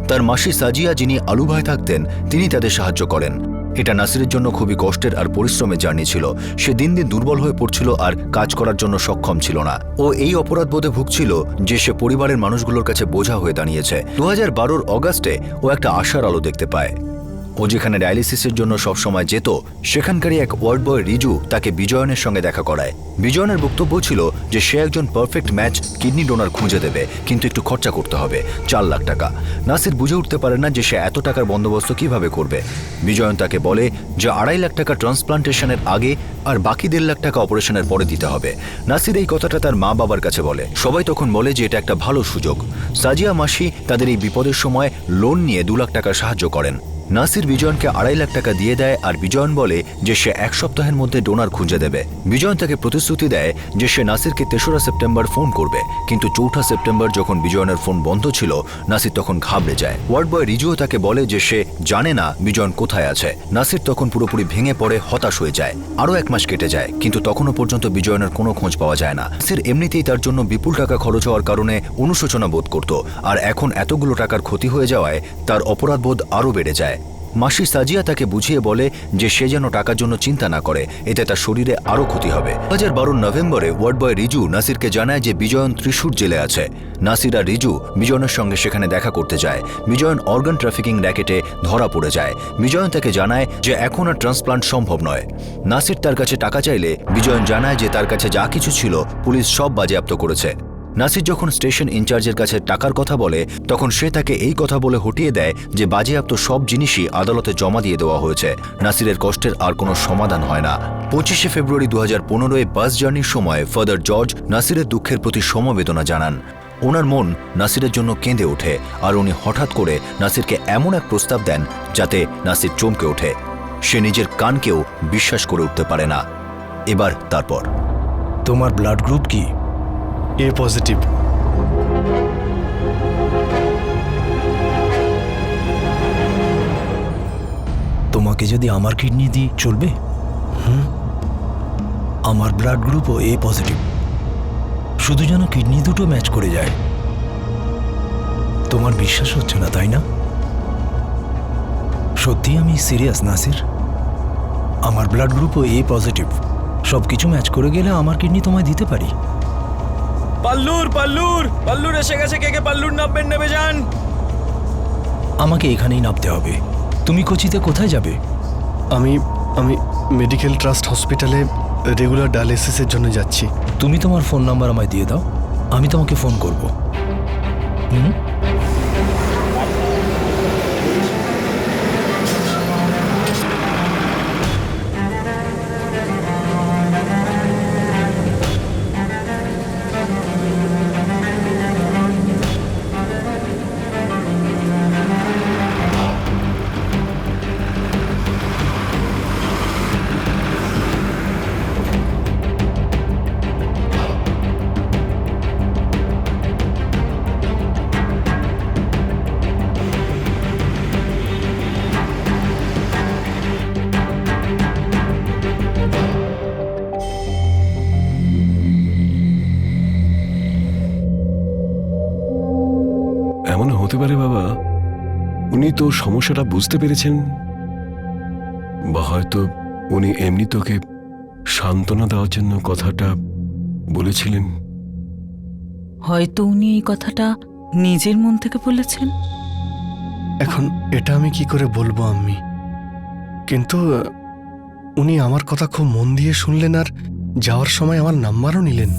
তার মাসি সাজিয়া, যিনি আলু ভাই থাকতেন, তিনি তাদের সাহায্য করেন। এটা নাসিরের জন্য খুবই কষ্টের আর পরিশ্রমের জার্নি ছিল। সে দিন দিন দুর্বল হয়ে পড়ছিল আর কাজ করার জন্য সক্ষম ছিল না। ও এই অপরাধবোধে ভুগছিল যে সে পরিবারের মানুষগুলোর কাছে বোঝা হয়ে দাঁড়িয়েছে। 2012 অগাস্টে ও একটা আশার আলো দেখতে পায়। ও যেখানে ডায়ালিসিসের জন্য সবসময় যেত সেখানকারই এক ওয়ার্ড বয় রিজু তাকে বিজয়নের সঙ্গে দেখা করায়। বিজয়নের বক্তব্য ছিল যে সে একজন পারফেক্ট ম্যাচ কিডনি ডোনার খুঁজে দেবে, কিন্তু একটু খরচা করতে হবে, 4 লাখ টাকা। নাসির বুঝে উঠতে পারে না যে সে এত টাকার বন্দোবস্ত কিভাবে করবে। বিজয়ন তাকে বলে যে 2.5 লাখ টাকা ট্রান্সপ্লান্টেশনের আগে আর বাকি 1.5 লাখ টাকা অপারেশনের পরে দিতে হবে। নাসির এই কথাটা তার মা বাবার কাছে বলে। সবাই তখন বলে যে এটা একটা ভালো সুযোগ। সাজিয়া মাসি তাদের এই বিপদের সময় লোন নিয়ে 2 লাখ টাকা সাহায্য করেন। নাসির বিজয়নকে 2.5 লাখ টাকা দিয়ে দেয় আর বিজয়ন বলে যে সে 1 সপ্তাহের মধ্যে ডোনার খুঁজে দেবে। বিজয়ন তাকে প্রতিশ্রুতি দেয় যে সে নাসিরকে 3রা সেপ্টেম্বর ফোন করবে, কিন্তু 4ঠা সেপ্টেম্বর যখন বিজয়নের ফোন বন্ধ ছিল নাসির তখন ঘাবড়ে যায়। ওয়ার্ড বয় রিজুও তাকে বলে যে সে জানে না বিজয়ন কোথায় আছে। নাসির তখন পুরোপুরি ভেঙে পড়ে, হতাশ হয়ে যায়। আরও 1 মাস কেটে যায়, কিন্তু তখনও পর্যন্ত বিজয়নের কোনো খোঁজ পাওয়া যায় না। নাসির এমনিতেই তার জন্য বিপুল টাকা খরচ হওয়ার কারণে অনুশোচনা বোধ করত, আর এখন এতগুলো টাকার ক্ষতি হয়ে যাওয়ায় তার অপরাধবোধ আরও বেড়ে যায়। মাসি সাজিয়া তাকে বুঝিয়ে বলে যে সে যেন টাকার জন্য চিন্তা না করে, এতে তার শরীরে আরও ক্ষতি হবে। 2012 নভেম্বরে ওয়ার্ড বয় রিজু নাসিরকে জানায় যে বিজয়ন ত্রিশূর জেলে আছে। নাসির আর রিজু বিজয়নের সঙ্গে সেখানে দেখা করতে যায়। বিজয়ন অর্গান ট্রাফিকিং র্যাকেটে ধরা পড়ে যায়। বিজয়ন তাকে জানায় যে এখন আর ট্রান্সপ্লান্ট সম্ভব নয়। নাসির তার কাছে টাকা চাইলে বিজয়ন জানায় যে তার কাছে যা কিছু ছিল পুলিশ সব বাজেয়াপ্ত করেছে। নাসির যখন স্টেশন ইনচার্জের কাছে টাকার কথা বলে তখন সে তাকে এই কথা বলে হটিয়ে দেয় যে বাজেয়াপ্ত সব জিনিসই আদালতে জমা দিয়ে দেওয়া হয়েছে। নাসিরের কষ্টের আর কোনো সমাধান হয় না। 25শে ফেব্রুয়ারি 2015-এ বাস জার্নির সময় ফাদার জর্জ নাসিরের দুঃখের প্রতি সমবেদনা জানান। ওনার মন নাসিরের জন্য কেঁদে ওঠে আর উনি হঠাৎ করে নাসিরকে এমন এক প্রস্তাব দেন যাতে নাসির চমকে ওঠে। সে নিজের কানকেও বিশ্বাস করে উঠতে পারে না। এবার তারপর তোমার ব্লাড গ্রুপ কি? এ পজিটিভ। তোমাকে যদি আমার কিডনি দিই চলবে? আমার ব্লাড গ্রুপও এ পজিটিভ। শুধু যেন কিডনি দুটো ম্যাচ করে যায়। তোমার বিশ্বাস হচ্ছে না তাই না? সত্যি আমি সিরিয়াস নাসির। আমার ব্লাড গ্রুপও এ পজিটিভ। সব কিছু ম্যাচ করে গেলে আমার কিডনি তোমায় দিতে পারি। পাল্লুর পাল্লুর পাল্লুর এসে গেছে। কে পাল্লুর নামবেন নেবে যান। আমাকে এখানেই নামতে হবে। তুমি কোচিতে কোথায় যাবে? আমি মেডিকেল ট্রাস্ট হসপিটালে রেগুলার ডায়ালিসিসের জন্য যাচ্ছি। তুমি তোমার ফোন নাম্বার আমায় দিয়ে দাও, আমি তোমাকে ফোন করব। পারে বাবা, উনি তো সমস্যাটা বুঝতে পেরেছেন, বা হয়তো উনি এমনি তোকে সান্ত্বনা দেওয়ার জন্য কথাটা বলেছিলেন। হয়তো উনি এই কথাটা নিজের মন থেকে বলেছেন। এখন এটা আমি কি করে বলবো আম্মি, কিন্তু উনি আমার কথা খুব মন দিয়ে শুনলেন আর যাওয়ার সময় আমার নাম্বারও নিলেন।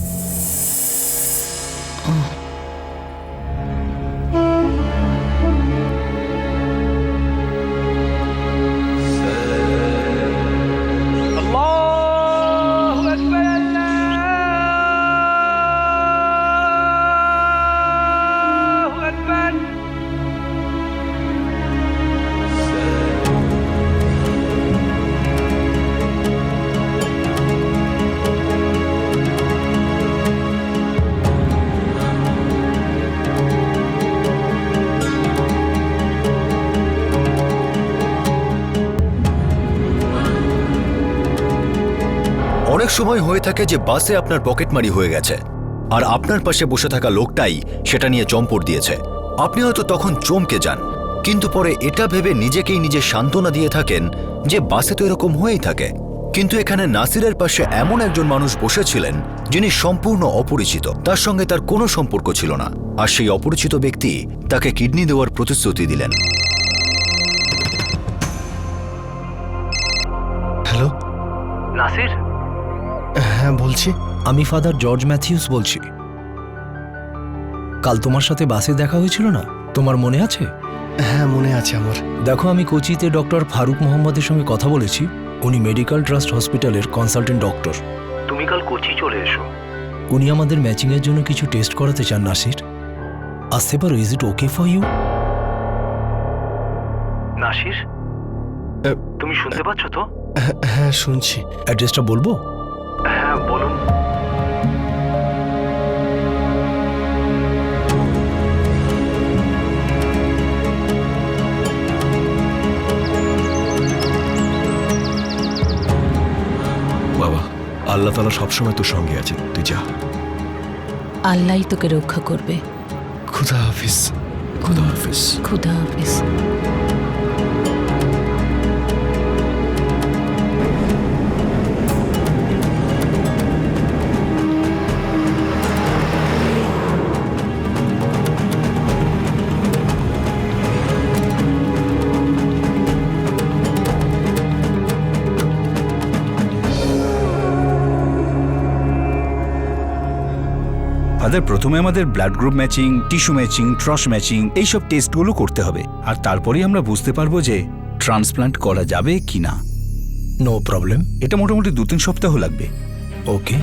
আল্লাহু আকবার, আল্লাহু আকবার। অনেক সময় হয়ে থাকে যে বাসে আপনার পকেটমারি হয়ে গেছে আর আপনার পাশে বসে থাকা লোকটাই সেটা নিয়ে চম্পট দিয়েছে। আপনি হয়তো তখন চমকে যান, কিন্তু পরে এটা ভেবে নিজেকেই নিজে সান্ত্বনা দিয়ে থাকেন যে বাসে তো এরকম হয়েই থাকে। কিন্তু এখানে নাসিরের পাশে এমন একজন মানুষ বসেছিলেন যিনি সম্পূর্ণ অপরিচিত, তার সঙ্গে তার কোনো সম্পর্ক ছিল না, আর সেই অপরিচিত ব্যক্তি তাকে কিডনি দেওয়ার প্রতিশ্রুতি দিলেন। হ্যালো নাসির, হ্যাঁ বলছি। আমি ফাদার জর্জ ম্যাথিউস বলছি। কাল তোমার সাথে বাসে দেখা হয়েছিল না, তোমার মনে আছে? হ্যাঁ মনে আছে আমার। দেখো, আমি কোচিতে ডক্টর ফারুক মোহাম্মদের সঙ্গে কথা বলেছি। উনি মেডিকেল ট্রাস্ট হসপিটালের কনসালটেন্ট ডক্টর। তুমি কাল কোচি চলে এসো। উনি আমাদের ম্যাচিংয়ের জন্য কিছু টেস্ট করাতে চান। নাসির, আসতে পারো? Is it okay for you? Nasir, তুমি শুনতে পাচ্ছ তো? হ্যাঁ শুনছি। অ্যাড্রেসটা বলবো? হ্যাঁ বলুন। বাবা, আল্লাহ তাআলা সবসময় তোর সঙ্গে আছেন, তুই যা। আল্লাহই তোকে রক্ষা করবে। খুদা হাফিজ। খুদা হাফিজ। খুদা হাফিজ। ফাদার, প্রথমে আমাদের blood group matching, tissue matching, cross matching এইসব টেস্টগুলো করতে হবে, আর তারপরেই আমরা বুঝতে পারবো যে ট্রান্সপ্লান্ট করা যাবে কি না। No problem. এটা মোটামুটি 2-3 সপ্তাহ লাগবে। ওকে।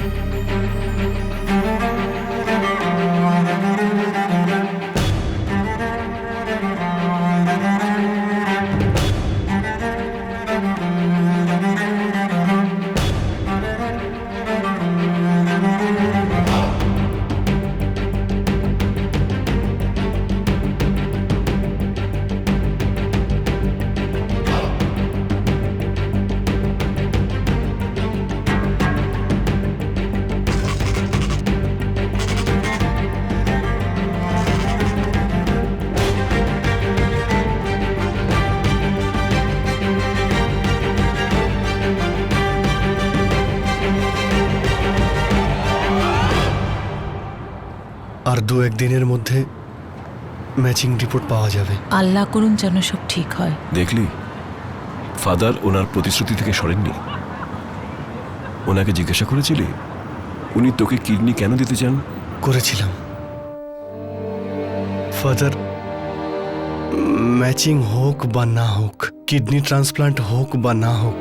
আর 2-1 দিনের মধ্যে ম্যাচিং রিপোর্ট পাওয়া যাবে। আল্লাহ করুন যেন সব ঠিক হয়। দেখলি, ফাদার ওনার প্রতিশ্রুতি থেকে সরেননি। ওনাকে জিজ্ঞাসা করেছিলি উনি তোকে কিডনি কেন দিতে চান? করেছিলাম। ফাদার, ম্যাচিং হোক বা না হোক, কিডনি ট্রান্সপ্লান্ট হোক বা না হোক,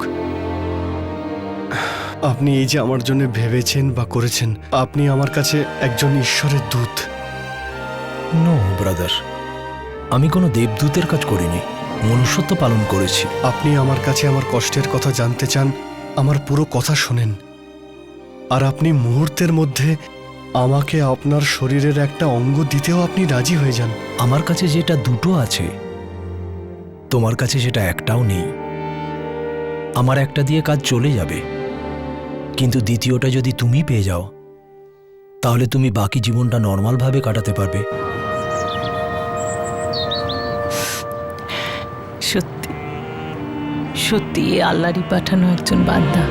আপনি এই যে আমার জন্য ভেবেছেন বা করেছেন, আপনি আমার কাছে একজন ঈশ্বরের দূত। নো ব্রাদার, আমি কোনো দেবদূতের কাজ করিনি, মনুষ্যত্ব পালন করেছি। আপনি আমার কাছে আমার কষ্টের কথা জানতে চান, আমার পুরো কথা শোনেন, আর আপনি মুহূর্তের মধ্যে আমাকে আপনার শরীরের একটা অঙ্গ দিতেও আপনি রাজি হয়ে যান। আমার কাছে যেটা দুটো আছে, তোমার কাছে সেটা একটাও নেই। আমার একটা দিয়ে কাজ চলে যাবে, কিন্তু দ্বিতীয়টা যদি তুমি পেয়ে যাও, তাহলে তুমি বাকি জীবনটা নর্মালভাবে কাটাতে পারবে। সত্যি সত্যি এ আল্লাহরই পাঠানো একজন বান্দা।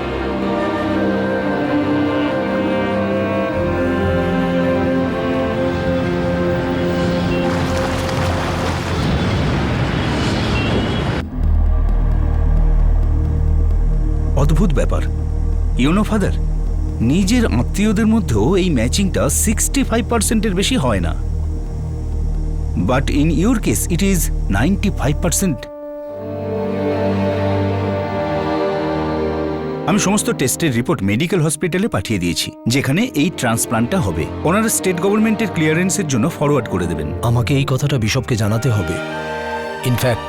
অদ্ভুত ব্যাপার ইউনো ফাদার, নিজের আত্মীয়দের মধ্যেও এই ম্যাচিংটা 65%-এর বেশি হয় না, but in your case it is 95%। আমি সমস্ত টেস্টের রিপোর্ট মেডিকেল হসপিটালে পাঠিয়ে দিয়েছি, যেখানে এই ট্রান্সপ্লান্টটা হবে। ওনারা স্টেট গভর্নমেন্টের ক্লিয়ারেন্সের জন্য ফরওয়ার্ড করে দেবেন। আমাকে এই কথাটা বিশপকে জানাতে হবে। ইনফ্যাক্ট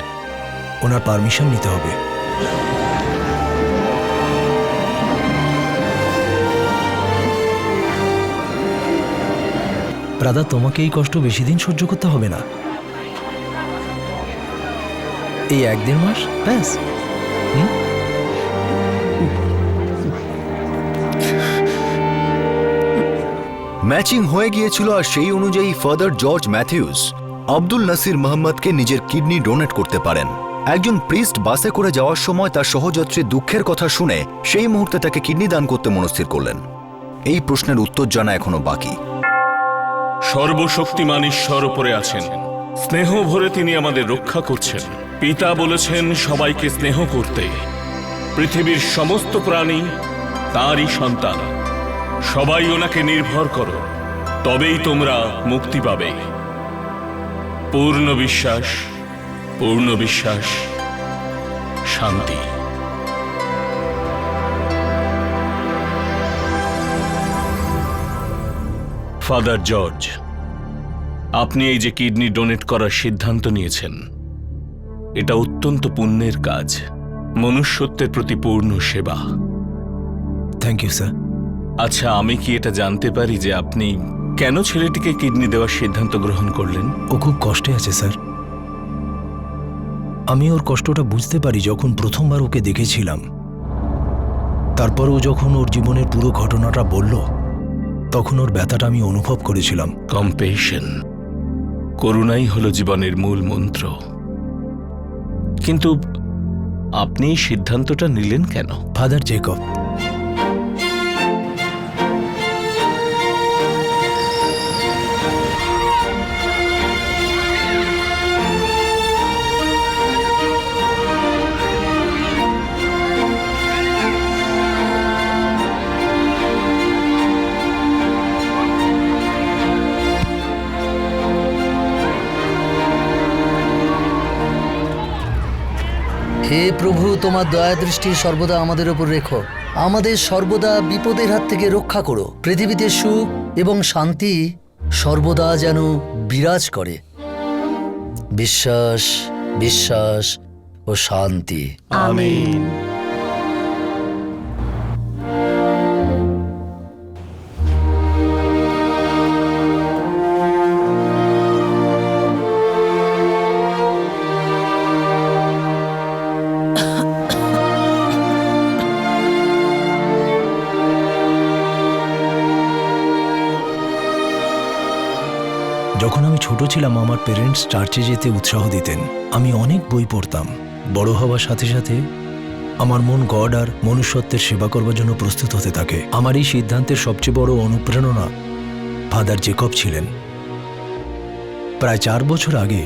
ওনার পারমিশন নিতে হবে। ব্রাদার, তোমাকে এই কষ্ট বেশি দিন সহ্য করতে হবে না। এই 1-1.5 মাস ব্যাস। ম্যাচিং হয়ে গিয়েছিল, আর সেই অনুযায়ী father George Mathews Abdul Nasir মোহাম্মদকে নিজের কিডনি ডোনেট করতে পারেন। একজন প্রিস্ট বাসে করে যাওয়ার সময় তার সহযাত্রীর দুঃখের কথা শুনে সেই মুহূর্তে তাকে কিডনি দান করতে মনস্থির করলেন। এই প্রশ্নের উত্তর জানা এখনো বাকি। সর্বশক্তিমান ঈশ্বর উপরে আছেন, স্নেহ ভরে তিনি আমাদের রক্ষা করছেন। পিতা বলেছেন সবাইকে স্নেহ করতে। পৃথিবীর সমস্ত প্রাণী তাঁরই সন্তান। সবাই ওনাকে নির্ভর করো, তবেই তোমরা মুক্তি পাবে। পূর্ণ বিশ্বাস, পূর্ণ বিশ্বাস, শান্তি। ফাদার জর্জ, আপনি এই যে কিডনি ডোনেট করার সিদ্ধান্ত নিয়েছেন, এটা অত্যন্ত পুণ্যের কাজ, মনুষ্যত্বের প্রতি পূর্ণ সেবা। Thank you sir. আচ্ছা, আমি কি এটা জানতে পারি যে আপনি কেন ছেলেটিকে কিডনি দেওয়ার সিদ্ধান্ত গ্রহণ করলেন? ও খুব কষ্টে আছে স্যার। আমি ওর কষ্টটা বুঝতে পারি যখন প্রথমবার ওকে দেখেছিলাম। তারপর ও যখন ওর জীবনের পুরো ঘটনাটা বলল, তখন ওর ব্যথাটা আমি অনুভব করেছিলাম। কম্পেশন, করুণাই হলো জীবনের মূল মন্ত্র। কিন্তু আপনি এই সিদ্ধান্তটা নিলেন কেন? ফাদার জেকব, হে প্রভু, তোমার দয়া দৃষ্টি সর্বদা আমাদের উপর রেখো। আমাদের সর্বদা বিপদের হাত থেকে রক্ষা করো। পৃথিবীতে সুখ এবং শান্তি সর্বদা যেন বিরাজ করে। বিশ্বাস, বিশ্বাস ও শান্তি। আমিন। যখন আমি ছোট ছিলাম আমার পেরেন্টস চার্চে যেতে উৎসাহ দিতেন। আমি অনেক বই পড়তাম। বড় হওয়ার সাথে সাথে আমার মন গড আর মনুষ্যত্বের সেবা করবার জন্য প্রস্তুত হতে থাকে। আমার এই সিদ্ধান্তের সবচেয়ে বড় অনুপ্রেরণা ফাদার জেকব ছিলেন। প্রায় 4 বছর আগে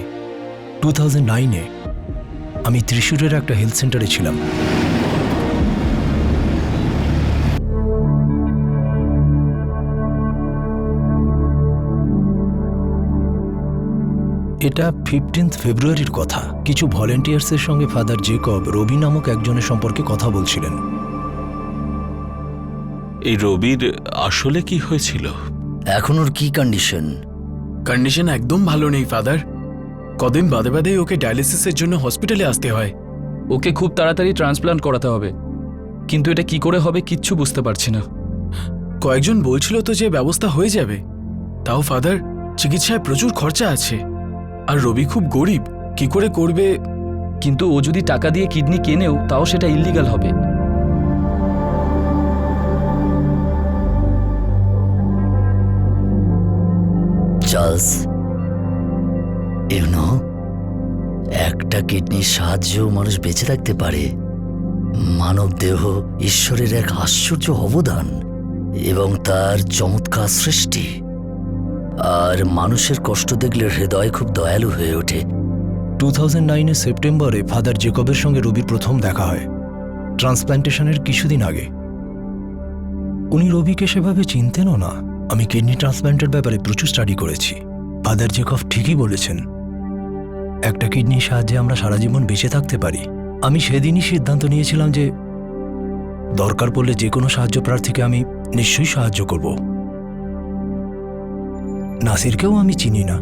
2009-এ আমি ত্রিশূরের একটা হেলথ সেন্টারে ছিলাম। এটা 15 ফেব্রুয়ারির কথা। কিছু ভলেন্টিয়ার্সের সঙ্গে ফাদার জেকব রবি নামক একজনের সম্পর্কে কথা বলছিলেন। এই রবির আসলে কি হয়েছিল? এখন ওর কি কন্ডিশন? কন্ডিশন একদম ভালো নেই ফাদার। কদিন বাদে বাদে ওকে ডায়ালিসিসের জন্য হসপিটালে আসতে হয়। ওকে খুব তাড়াতাড়ি ট্রান্সপ্লান্ট করাতে হবে, কিন্তু এটা কি করে হবে কিচ্ছু বুঝতে পারছি না। কয়েকজন বলছিল তো যে ব্যবস্থা হয়ে যাবে, তাও ফাদার চিকিৎসায় প্রচুর খরচা আছে, আর রবি খুব গরিব, কি করে করবে? কিন্তু ও যদি টাকা দিয়ে কিডনি কেনেও তাও সেটা ইল্লিগাল হবে। চার্লস, ইউ নো, এক একটা কিডনির সাহায্যেও মানুষ বেঁচে থাকতে পারে। মানব দেহ ঈশ্বরের এক আশ্চর্য অবদান এবং তার চমৎকার সৃষ্টি। আর মানুষের কষ্ট দেখলে হৃদয় খুব দয়ালু হয়ে ওঠে। 2009 সেপ্টেম্বরে ফাদার জেকবের সঙ্গে রবির প্রথম দেখা হয়, ট্রান্সপ্ল্যান্টেশনের কিছুদিন আগে। উনি রবিকে সেভাবে চিনতেনও না। আমি কিডনি ট্রান্সপ্ল্যান্টের ব্যাপারে প্রচুর স্টাডি করেছি। ফাদার জেকব ঠিকই বলেছেন, একটা কিডনির সাহায্যে আমরা সারা জীবন বেঁচে থাকতে পারি। আমি সেদিনই সিদ্ধান্ত নিয়েছিলাম যে দরকার পড়লে যে কোনো সাহায্য প্রার্থীকে আমি নিশ্চয়ই সাহায্য করব। নাসিরকেও আমি চিনি না,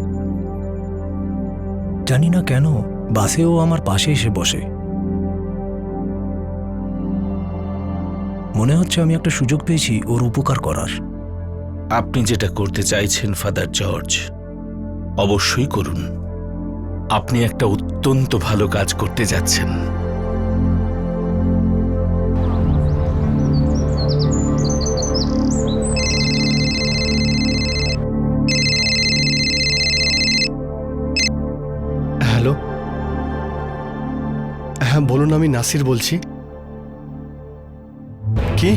জানি না কেন বাসেও আমার পাশে এসে বসে। মনে হচ্ছে আমি একটা সুযোগ পেয়েছি ওর উপকার করার। আপনি যেটা করতে চাইছেন ফাদার জর্জ, অবশ্যই করুন। আপনি একটা অত্যন্ত ভালো কাজ করতে যাচ্ছেন। হ্যালো, হ্যাঁ বলুন, আমি নাসির বলছি। কি,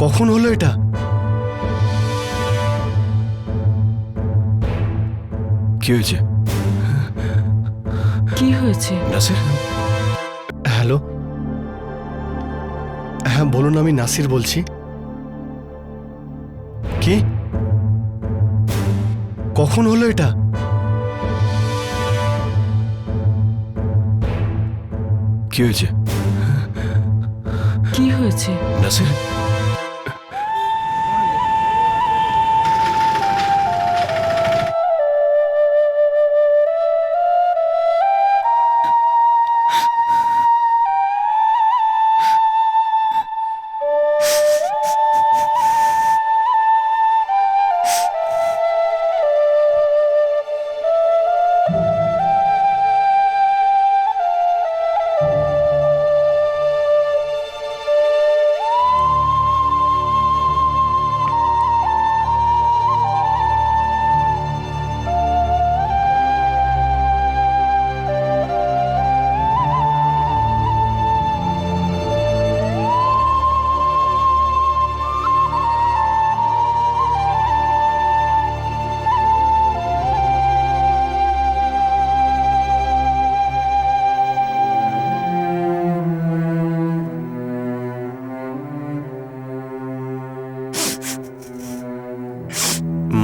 কখন হলো এটা? কি হয়েছে? কি হয়েছে? নাসির, হ্যালো, হ্যাঁ বলুন, আমি নাসির বলছি। কি, কখন হলো এটা? কি হয়েছে? কি হয়েছে? নাসির,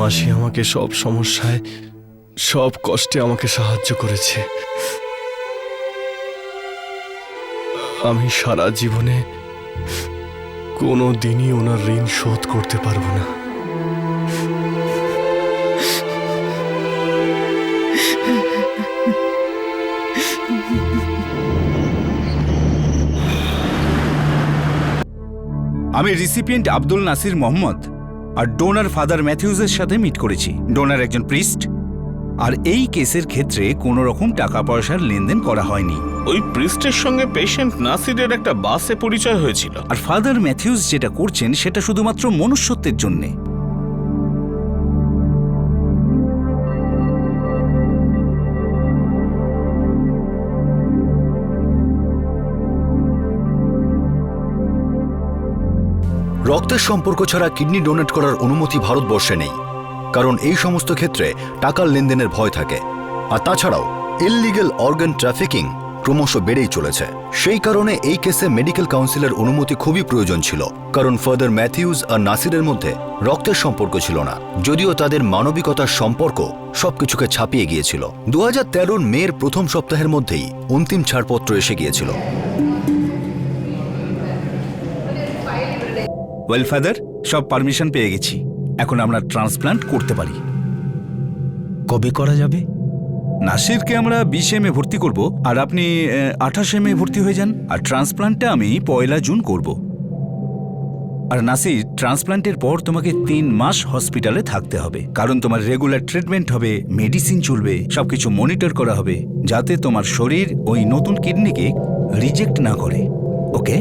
মাসি আমাকে সব সমস্যায়, সব কষ্টে আমাকে সাহায্য করেছে। আমি সারা জীবনে কোনো দিনই ওনার ঋণ শোধ করতে পারবো না। আমি রিসিপিয়েন্ট আব্দুল নাসির মোহাম্মদ আর ডোনার ফাদার ম্যাথিউজের সাথে মিট করেছি। ডোনার একজন প্রিস্ট, আর এই কেসের ক্ষেত্রে কোনো রকম টাকা পয়সার লেনদেন করা হয়নি। ওই প্রিস্টের সঙ্গে পেশেন্ট নাসিরের একটা বাসে পরিচয় হয়েছিল। আর ফাদার ম্যাথিউজ যেটা করছেন সেটা শুধুমাত্র মনুষ্যত্বের জন্যে। রক্তের সম্পর্ক ছাড়া কিডনি ডোনেট করার অনুমতি ভারতবর্ষে নেই, কারণ এই সমস্ত ক্ষেত্রে টাকার লেনদেনের ভয় থাকে। আর তাছাড়াও ইললিগ্যাল অর্গান ট্রাফিকিং ক্রমশ বেড়েই চলেছে। সেই কারণে এই কেসে মেডিকেল কাউন্সিলের অনুমতি খুবই প্রয়োজন ছিল, কারণ ফাদার ম্যাথিউজ আর নাসিরের মধ্যে রক্তের সম্পর্ক ছিল না, যদিও তাদের মানবিকতার সম্পর্ক সবকিছুকে ছাপিয়ে গিয়েছিল। 2013 মের প্রথম সপ্তাহের মধ্যেই অন্তিম ছাড়পত্র এসে গিয়েছিল। ওয়েল ফাদার, সব পারমিশন পেয়ে গেছি, এখন আমরা ট্রান্সপ্লান্ট করতে পারি। কবে করা যাবে? নাসিরকে আমরা 20 মে ভর্তি করব, আর আপনি 28 মে ভর্তি হয়ে যান। আর ট্রান্সপ্লান্টটা আমি 1 জুন করব। আর নাসির, ট্রান্সপ্লান্টের পর তোমাকে 3 মাস হসপিটালে থাকতে হবে, কারণ তোমার রেগুলার ট্রিটমেন্ট হবে, মেডিসিন চলবে, সবকিছু মনিটর করা হবে, যাতে তোমার শরীর ওই নতুন কিডনিকে রিজেক্ট না করে। ওকে?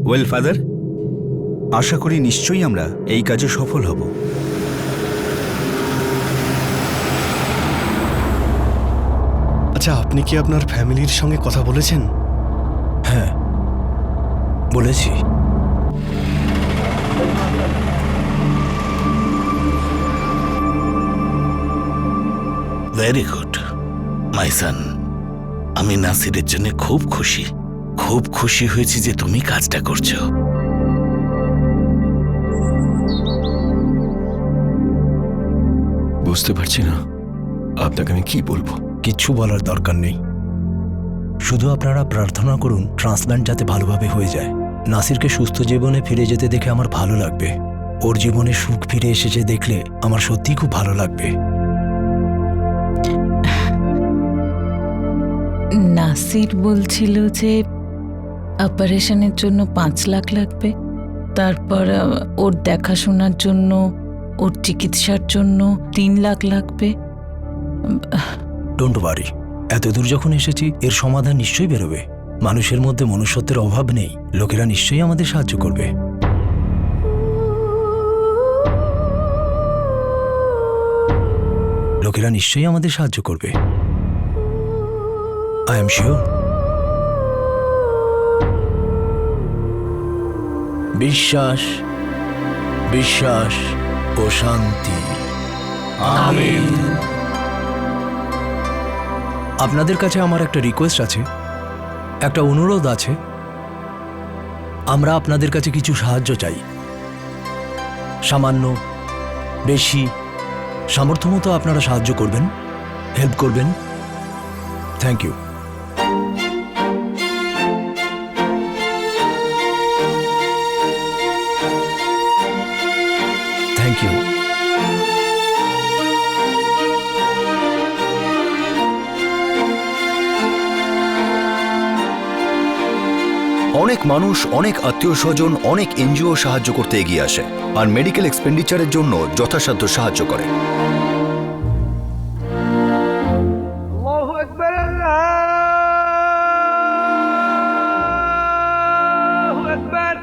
ওয়েল ফাদার, আশা করি নিশ্চয়ই আমরা এই কাজে সফল হব। আচ্ছা, আপনি কি আপনার ফ্যামিলির সঙ্গে কথা বলেছেন? হ্যাঁ, বলেছি। ভেরি গুড মাই সান। আমি নাসিরের জন্য খুব খুশি হয়েছি যে তুমি কাজটা করছো। বুঝতে পারছি না আপনাকে আমি কি বলবো। কিচ্ছু বলার দরকার নেই, শুধু আপনারা প্রার্থনা করুন ট্রান্সপ্ল্যান্ট যাতে ভালোভাবে হয়ে যায়। নাসিরকে সুস্থ জীবনে ফিরে যেতে দেখে আমার ভালো লাগবে। ওর জীবনে সুখ ফিরে এসেছে দেখলে আমার সত্যিই খুব ভালো লাগবে। নাসির বলছিল যে অপারেশনের জন্য 5 লাখ লাগবে, তারপর ওর দেখাশোনার জন্য, ওর চিকিৎসার জন্য 3 লাখ লাগবে। ডোন্ট ওয়ারি, এত দূর যখন এসেছি এর সমাধান নিশ্চয়ই বেরোবে। মানুষের মধ্যে মনুষ্যত্বের অভাব নেই, লোকেরা নিশ্চয়ই আমাদের সাহায্য করবে। লোকেরা নিশ্চয়ই আমাদের সাহায্য করবে, আই এম শিওর। বিশ্বাস, বিশ্বাস ও শান্তি। আমিন। আপনাদের কাছে আমার একটা রিকোয়েস্ট আছে, একটা অনুরোধ আছে। আমরা আপনাদের কাছে কিছু সাহায্য চাই, সামান্য, বেশি, সামর্থ্য মতো আপনারা সাহায্য করবেন, হেল্প করবেন। Thank you. Thank you. অনেক মানুষ, অনেক আত্মীয় স্বজন, অনেক এনজিও সাহায্য করতে এগিয়ে আসে আর মেডিকেল এক্সপেন্ডিচারের জন্য যথাসাধ্য সাহায্য করে। আল্লাহু আকবার, আল্লাহু আকবার।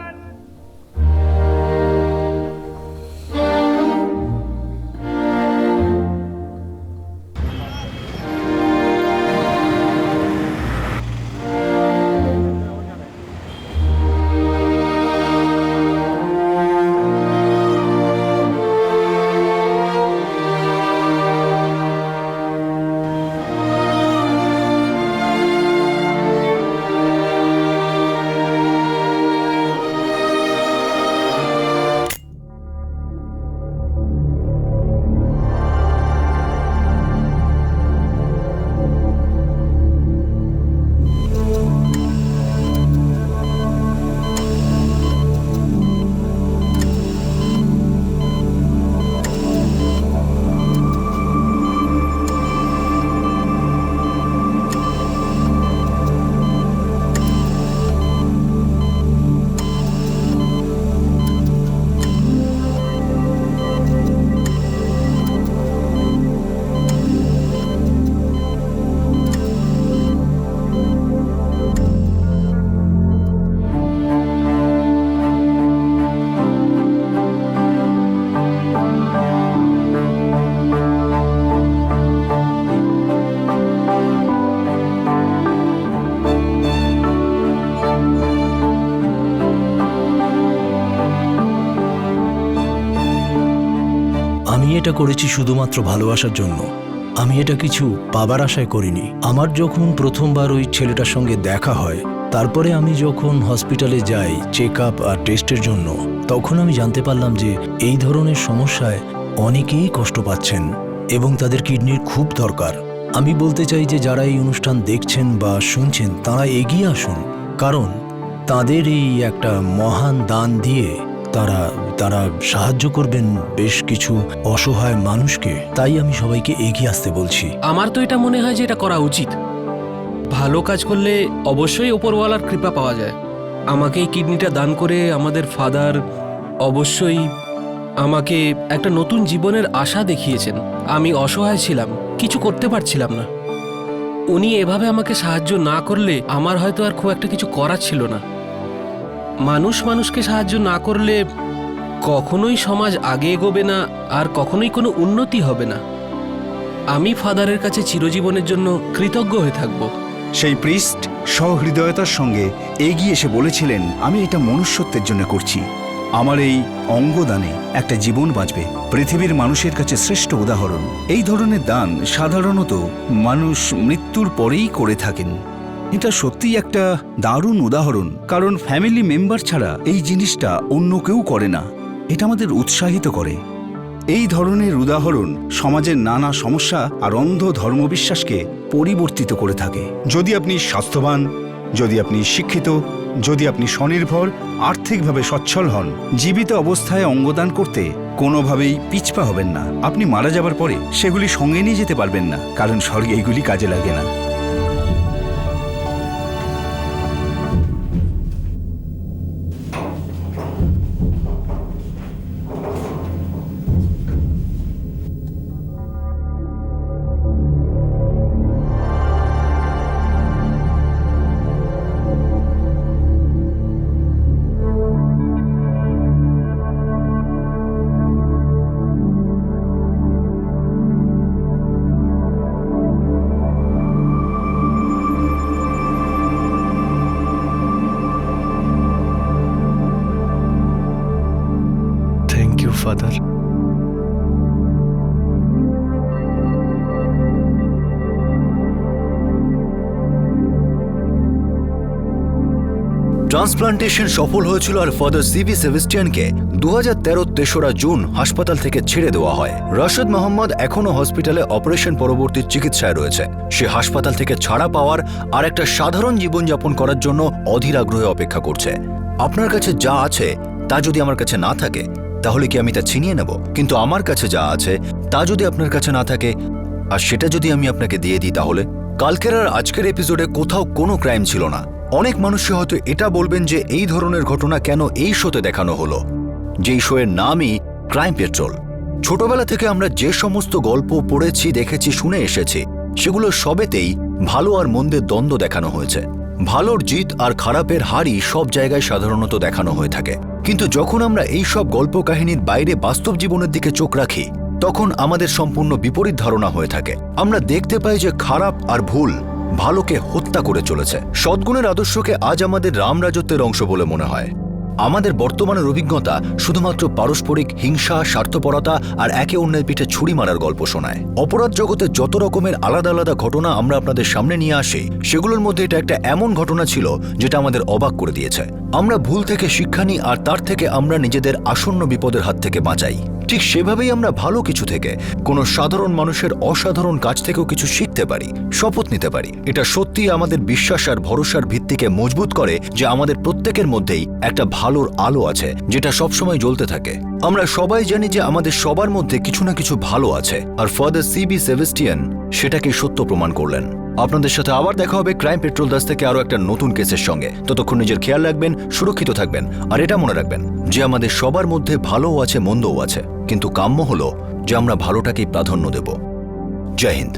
আমি এটা করেছি শুধুমাত্র ভালোবাসার জন্য। আমি এটা কিছু পাবার আশায় করিনি। আমার যখন প্রথমবার ওই ছেলেটার সঙ্গে দেখা হয়, তারপরে আমি যখন হসপিটালে যাই চেক আপ আর টেস্টের জন্য, তখন আমি জানতে পারলাম যে এই ধরনের সমস্যায় অনেকেই কষ্ট পাচ্ছেন এবং তাদের কিডনির খুব দরকার। আমি বলতে চাই যে যারা এই অনুষ্ঠান দেখছেন বা শুনছেন তারা এগিয়ে আসুন, কারণ তাদের এই একটা মহান দান দিয়ে তারা সাহায্য করবেন বেশ কিছু অসহায় মানুষকে। তাই আমি সবাইকে এগিয়ে আসতে বলছি। আমার তো এটা মনে হয় যে এটা করা উচিত। ভালো কাজ করলে অবশ্যই ওপরওয়ালার কৃপা পাওয়া যায়। আমাকে এই কিডনিটা দান করে আমাদের ফাদার অবশ্যই আমাকে একটা নতুন জীবনের আশা দেখিয়েছেন। আমি অসহায় ছিলাম, কিছু করতে পারছিলাম না। উনি এভাবে আমাকে সাহায্য না করলে আমার হয়তো আর খুব একটা কিছু করার ছিল না। মানুষ মানুষকে সাহায্য না করলে কখনোই সমাজ আগে এগোবে না, আর কখনোই কোনো উন্নতি হবে না। আমি ফাদারের কাছে চিরজীবনের জন্য কৃতজ্ঞ হয়ে থাকব। সেই প্রিস্ট সহৃদয়তার সঙ্গে এগিয়ে এসে বলেছিলেন, আমি এটা মনুষ্যত্বের জন্য করছি। আমার এই অঙ্গদানে একটা জীবন বাঁচবে। পৃথিবীর মানুষের কাছে শ্রেষ্ঠ উদাহরণ। এই ধরনের দান সাধারণত মানুষ মৃত্যুর পরেই করে থাকেন। এটা সত্যিই একটা দারুণ উদাহরণ, কারণ ফ্যামিলি মেম্বার ছাড়া এই জিনিসটা অন্য কেউ করে না। এটা আমাদের উৎসাহিত করে। এই ধরনের উদাহরণ সমাজের নানা সমস্যা আর অন্ধ ধর্মবিশ্বাসকে পরিবর্তিত করে থাকে। যদি আপনি স্বাস্থ্যবান, যদি আপনি শিক্ষিত, যদি আপনি স্বনির্ভর, আর্থিকভাবে সচ্ছল হন, জীবিত অবস্থায় অঙ্গদান করতে কোনোভাবেই পিছপা হবেন না। আপনি মারা যাবার পরে সেগুলি সঙ্গে নিয়ে যেতে পারবেন না, কারণ স্বর্গে এগুলি কাজে লাগে না। Thank you father. ট্রান্সপ্লান্টেশন সফল হয়েছিল আর ফাদার সিবি সেবাস্টিয়ানকে 2013 তেসরা জুন হাসপাতাল থেকে ছেড়ে দেওয়া হয়। রাশেদ মোহাম্মদ এখনও হসপিটালে অপারেশন পরবর্তী চিকিৎসায় রয়েছে। সে হাসপাতাল থেকে ছাড়া পাওয়ার আর একটা সাধারণ জীবনযাপন করার জন্য অধীর আগ্রহে অপেক্ষা করছে। আপনার কাছে যা আছে তা যদি আমার কাছে না থাকে তাহলে কি আমি তা ছিনিয়ে নেব? কিন্তু আমার কাছে যা আছে তা যদি আপনার কাছে না থাকে আর সেটা যদি আমি আপনাকে দিয়ে দিই, তাহলে কালকের আর আজকের এপিসোডে কোথাও কোনো ক্রাইম ছিল না। অনেক মানুষই হয়তো এটা বলবেন যে এই ধরনের ঘটনা কেন এই শোতে দেখানো হলো, যেই শোয়ের নামই ক্রাইম পেট্রোল। ছোটবেলা থেকে আমরা যে সমস্ত গল্প পড়েছি, দেখেছি, শুনে এসেছি, সেগুলো সবেতেই ভালো আর মন্দের দ্বন্দ্ব দেখানো হয়েছে। ভালোর জিত আর খারাপের হারই সব জায়গায় সাধারণত দেখানো হয়ে থাকে। কিন্তু যখন আমরা এই সব গল্প কাহিনীর বাইরে বাস্তব জীবনের দিকে চোখ রাখি, তখন আমাদের সম্পূর্ণ বিপরীত ধারণা হয়ে থাকে। আমরা দেখতে পাই যে খারাপ আর ভুল ভালোকে হত্যা করে চলেছে। সদ্গুণের আদর্শকে আজ আমাদের রামরাজত্বের অংশ বলে মনে হয়। আমাদের বর্তমানের অভিজ্ঞতা শুধুমাত্র পারস্পরিক হিংসা, স্বার্থপরতা আর একে অন্যের পিঠে ছুরি মারার গল্প শোনায়। অপরাধ জগতে যত রকমের আলাদা আলাদা ঘটনা আমরা আপনাদের সামনে নিয়ে আসি, সেগুলোর মধ্যে এটা একটা এমন ঘটনা ছিল যেটা আমাদের অবাক করে দিয়েছে। আমরা ভুল থেকে শিক্ষা নিই আর তার থেকে আমরা নিজেদের আসন্ন বিপদের হাত থেকে বাঁচাই। ঠিক সেভাবেই আমরা ভালো কিছু থেকে, কোনো সাধারণ মানুষের অসাধারণ কাজ থেকেও কিছু শিখতে পারি, শপথ নিতে পারি। এটা সত্যি আমাদের বিশ্বাস আর ভরসার ভিত্তিকে মজবুত করে যে আমাদের প্রত্যেকের মধ্যেই একটা ভালোর আলো আছে, যেটা সবসময় জ্বলতে থাকে। আমরা সবাই জানি যে আমাদের সবার মধ্যে কিছু না কিছু ভালো আছে, আর ফাদার সিবি সেবাস্টিয়ান সেটাকে সত্য প্রমাণ করলেন। আপনাদের সাথে আবার দেখা হবে ক্রাইম পেট্রোল দাস থেকে আরো একটা নতুন কেসের সঙ্গে। ততক্ষণ নিজের খেয়াল রাখবেন, সুরক্ষিত থাকবেন, আর এটা মনে রাখবেন যে আমাদের সবার মধ্যে ভালোও আছে, মন্দও আছে, কিন্তু কাম্য হলো যে আমরা ভালোটাকেই প্রাধান্য দেব। জয় হিন্দ।